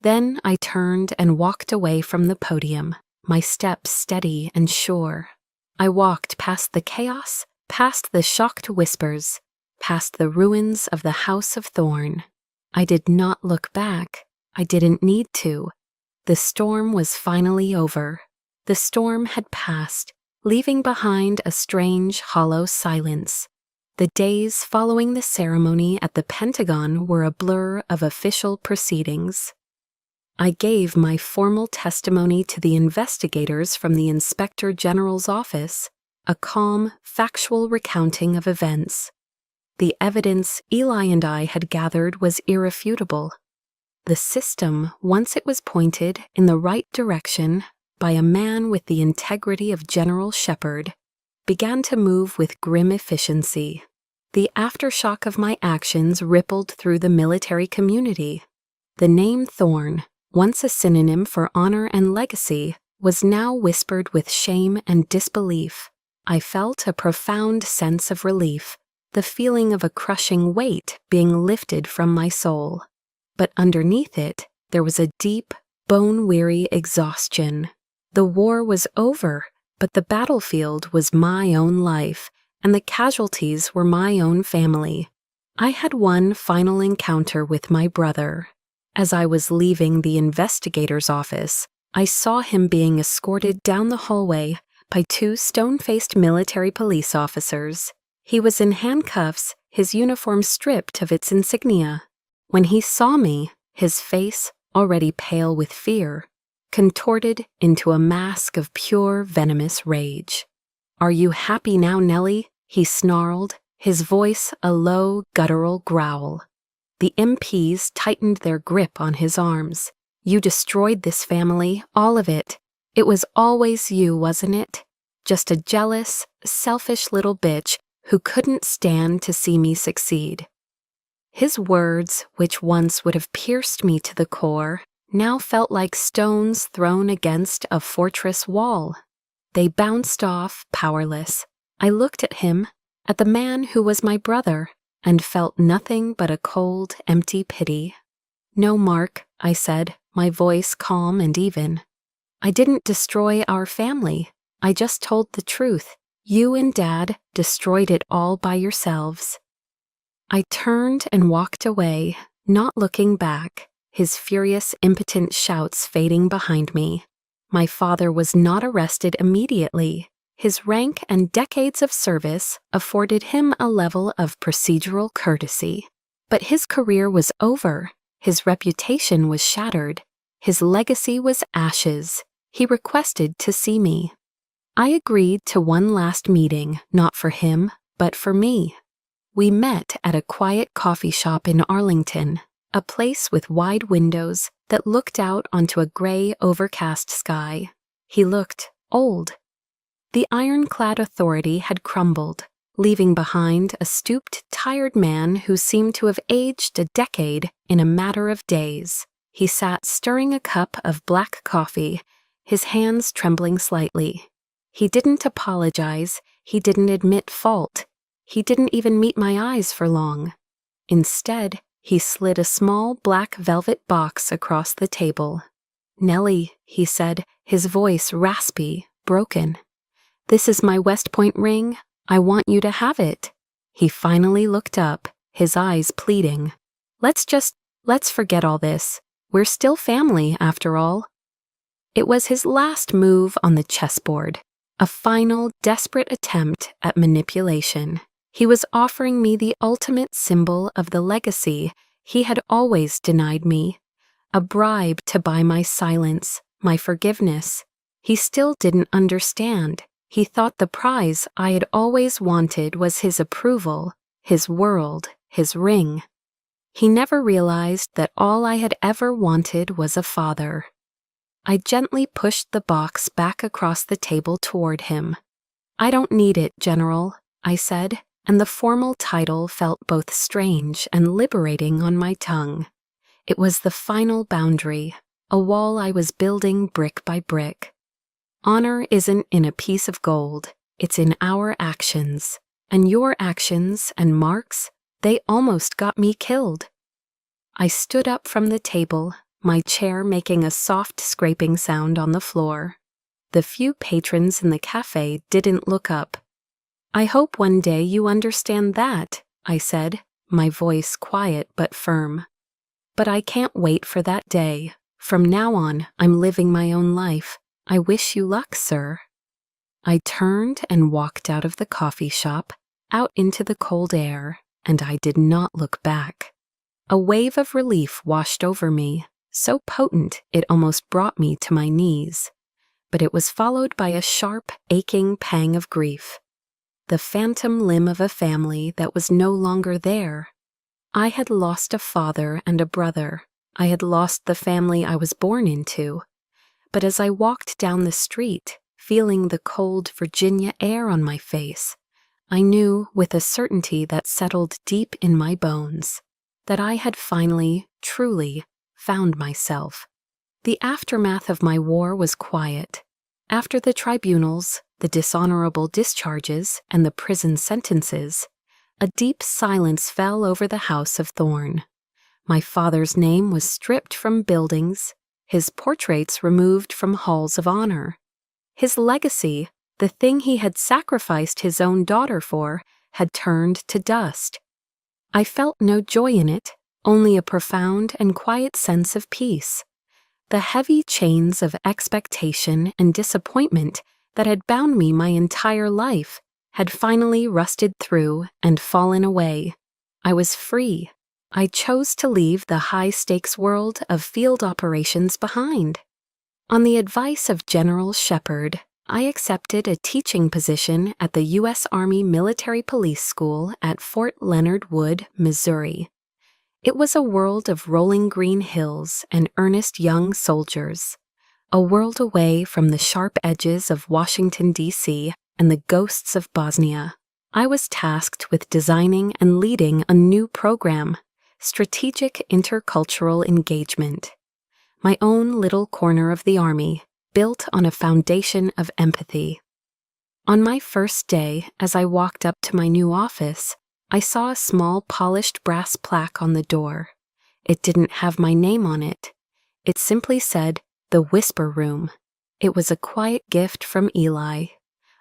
Then I turned and walked away from the podium, my steps steady and sure. I walked past the chaos, past the shocked whispers, past the ruins of the House of Thorn. I did not look back. I didn't need to. The storm was finally over. The storm had passed, leaving behind a strange, hollow silence. The days following the ceremony at the Pentagon were a blur of official proceedings. I gave my formal testimony to the investigators from the Inspector General's office, a calm, factual recounting of events. The evidence Eli and I had gathered was irrefutable. The system, once it was pointed in the right direction by a man with the integrity of General Shepard, began to move with grim efficiency. The aftershock of my actions rippled through the military community. The name Thorn, once a synonym for honor and legacy, was now whispered with shame and disbelief. I felt a profound sense of relief, the feeling of a crushing weight being lifted from my soul. But underneath it, there was a deep, bone-weary exhaustion. The war was over, but the battlefield was my own life, and the casualties were my own family. I had one final encounter with my brother. As I was leaving the investigator's office, I saw him being escorted down the hallway by two stone-faced military police officers. He was in handcuffs, his uniform stripped of its insignia. When he saw me, his face, already pale with fear, contorted into a mask of pure venomous rage. "Are you happy now, Nellie?" he snarled, his voice a low, guttural growl. The MPs tightened their grip on his arms. "You destroyed this family, all of it. It was always you, wasn't it? Just a jealous, selfish little bitch who couldn't stand to see me succeed." His words, which once would have pierced me to the core, now felt like stones thrown against a fortress wall. They bounced off, powerless. I looked at him, at the man who was my brother, and felt nothing but a cold, empty pity. "No, Mark," I said, my voice calm and even. "I didn't destroy our family. I just told the truth. You and Dad destroyed it all by yourselves." I turned and walked away, not looking back, his furious, impotent shouts fading behind me. My father was not arrested immediately. His rank and decades of service afforded him a level of procedural courtesy. But his career was over. His reputation was shattered. His legacy was ashes. He requested to see me. I agreed to one last meeting, not for him, but for me. We met at a quiet coffee shop in Arlington, a place with wide windows that looked out onto a gray, overcast sky. He looked old. The ironclad authority had crumbled, leaving behind a stooped, tired man who seemed to have aged a decade in a matter of days. He sat stirring a cup of black coffee, his hands trembling slightly. He didn't apologize. He didn't admit fault. He didn't even meet my eyes for long. Instead, he slid a small black velvet box across the table. "Nellie," he said, his voice raspy, broken. "This is my West Point ring. I want you to have it." He finally looked up, his eyes pleading. Let's forget all this. We're still family, after all." It was his last move on the chessboard, a final, desperate attempt at manipulation. He was offering me the ultimate symbol of the legacy he had always denied me, a bribe to buy my silence, my forgiveness. He still didn't understand. He thought the prize I had always wanted was his approval, his world, his ring. He never realized that all I had ever wanted was a father. I gently pushed the box back across the table toward him. "I don't need it, General," I said, and the formal title felt both strange and liberating on my tongue. It was the final boundary, a wall I was building brick by brick. Honor isn't in a piece of gold, it's in our actions. And your actions and Mark's, they almost got me killed. I stood up from the table, my chair making a soft scraping sound on the floor. The few patrons in the cafe didn't look up. "I hope one day you understand that," I said, my voice quiet but firm. "But I can't wait for that day. From now on, I'm living my own life. I wish you luck, sir." I turned and walked out of the coffee shop, out into the cold air, and I did not look back. A wave of relief washed over me, so potent it almost brought me to my knees. But it was followed by a sharp, aching pang of grief. The phantom limb of a family that was no longer there. I had lost a father and a brother. I had lost the family I was born into. But as I walked down the street, feeling the cold Virginia air on my face, I knew with a certainty that settled deep in my bones that I had finally, truly, found myself. The aftermath of my war was quiet. After the tribunals, the dishonorable discharges, and the prison sentences, a deep silence fell over the house of Thorn. My father's name was stripped from buildings, his portraits removed from halls of honor. His legacy, the thing he had sacrificed his own daughter for, had turned to dust. I felt no joy in it, only a profound and quiet sense of peace. The heavy chains of expectation and disappointment that had bound me my entire life had finally rusted through and fallen away. I was free. I chose to leave the high-stakes world of field operations behind. On the advice of General Shepard, I accepted a teaching position at the U.S. Army Military Police School at Fort Leonard Wood, Missouri. It was a world of rolling green hills and earnest young soldiers, a world away from the sharp edges of Washington, D.C. and the ghosts of Bosnia. I was tasked with designing and leading a new program, Strategic Intercultural Engagement, my own little corner of the Army, built on a foundation of empathy. On my first day, as I walked up to my new office, I saw a small polished brass plaque on the door. It didn't have my name on it. It simply said, "The Whisper Room." It was a quiet gift from Eli.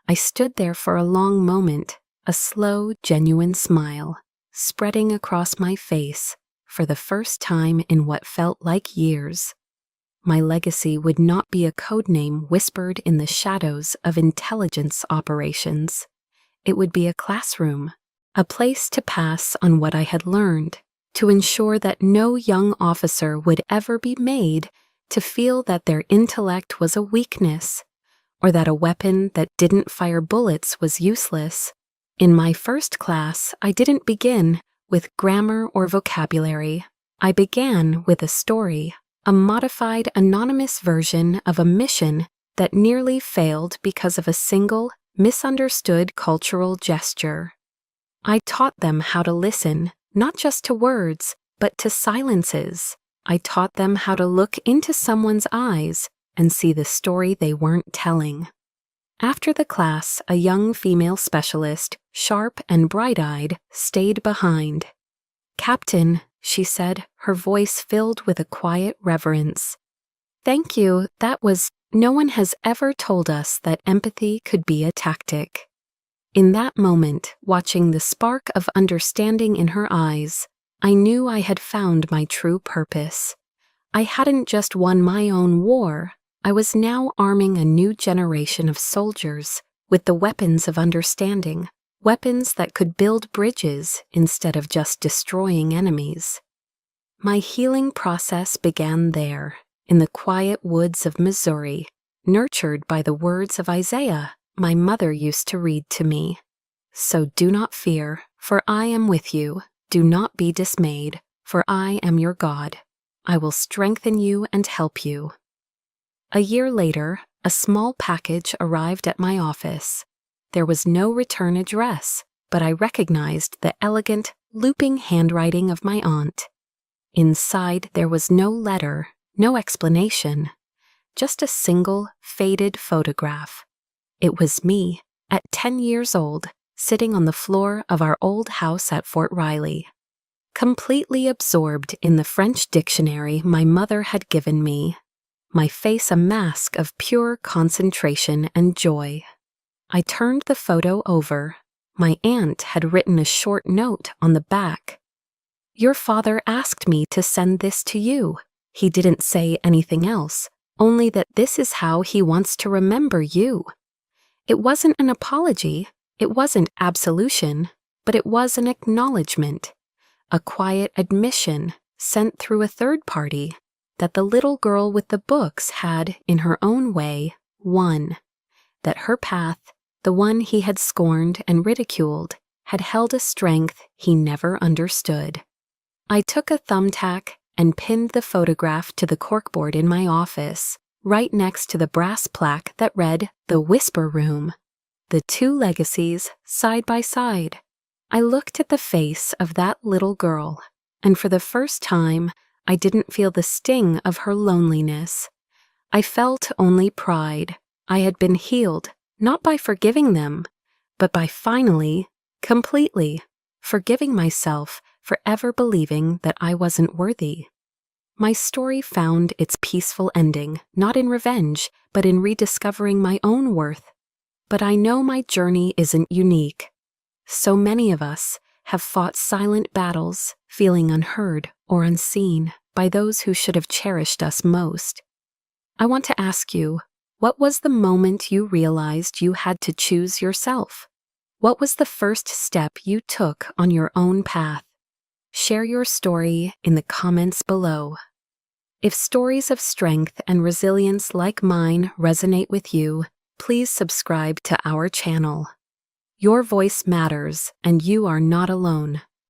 I stood there for a long moment, a slow, genuine smile, spreading across my face for the first time in what felt like years. My legacy would not be a codename whispered in the shadows of intelligence operations. It would be a classroom, a place to pass on what I had learned, to ensure that no young officer would ever be made to feel that their intellect was a weakness, or that a weapon that didn't fire bullets was useless. In my first class, I didn't begin with grammar or vocabulary. I began with a story, a modified anonymous version of a mission that nearly failed because of a single, misunderstood cultural gesture. I taught them how to listen, not just to words, but to silences. I taught them how to look into someone's eyes and see the story they weren't telling. After the class, a young female specialist, sharp and bright-eyed, stayed behind. "Captain," she said, her voice filled with a quiet reverence. "Thank you, no one has ever told us that empathy could be a tactic." In that moment, watching the spark of understanding in her eyes, I knew I had found my true purpose. I hadn't just won my own war, I was now arming a new generation of soldiers with the weapons of understanding, weapons that could build bridges instead of just destroying enemies. My healing process began there, in the quiet woods of Missouri, nurtured by the words of Isaiah my mother used to read to me. "So do not fear, for I am with you. Do not be dismayed, for I am your God. I will strengthen you and help you." A year later, a small package arrived at my office. There was no return address, but I recognized the elegant, looping handwriting of my aunt. Inside, there was no letter, no explanation, just a single, faded photograph. It was me, at 10 years old, sitting on the floor of our old house at Fort Riley, completely absorbed in the French dictionary my mother had given me, my face a mask of pure concentration and joy. I turned the photo over. My aunt had written a short note on the back. "Your father asked me to send this to you. He didn't say anything else, only that this is how he wants to remember you." It wasn't an apology, it wasn't absolution, but it was an acknowledgement, a quiet admission sent through a third party that the little girl with the books had, in her own way, won, that her path, the one he had scorned and ridiculed, had held a strength he never understood. I took a thumbtack and pinned the photograph to the corkboard in my office, right next to the brass plaque that read, "The Whisper Room." The two legacies, side by side. I looked at the face of that little girl, and for the first time, I didn't feel the sting of her loneliness. I felt only pride. I had been healed, not by forgiving them, but by finally, completely, forgiving myself for ever believing that I wasn't worthy. My story found its peaceful ending, not in revenge, but in rediscovering my own worth. But I know my journey isn't unique. So many of us have fought silent battles, feeling unheard or unseen by those who should have cherished us most. I want to ask you, what was the moment you realized you had to choose yourself? What was the first step you took on your own path? Share your story in the comments below. If stories of strength and resilience like mine resonate with you, please subscribe to our channel. Your voice matters, and you are not alone.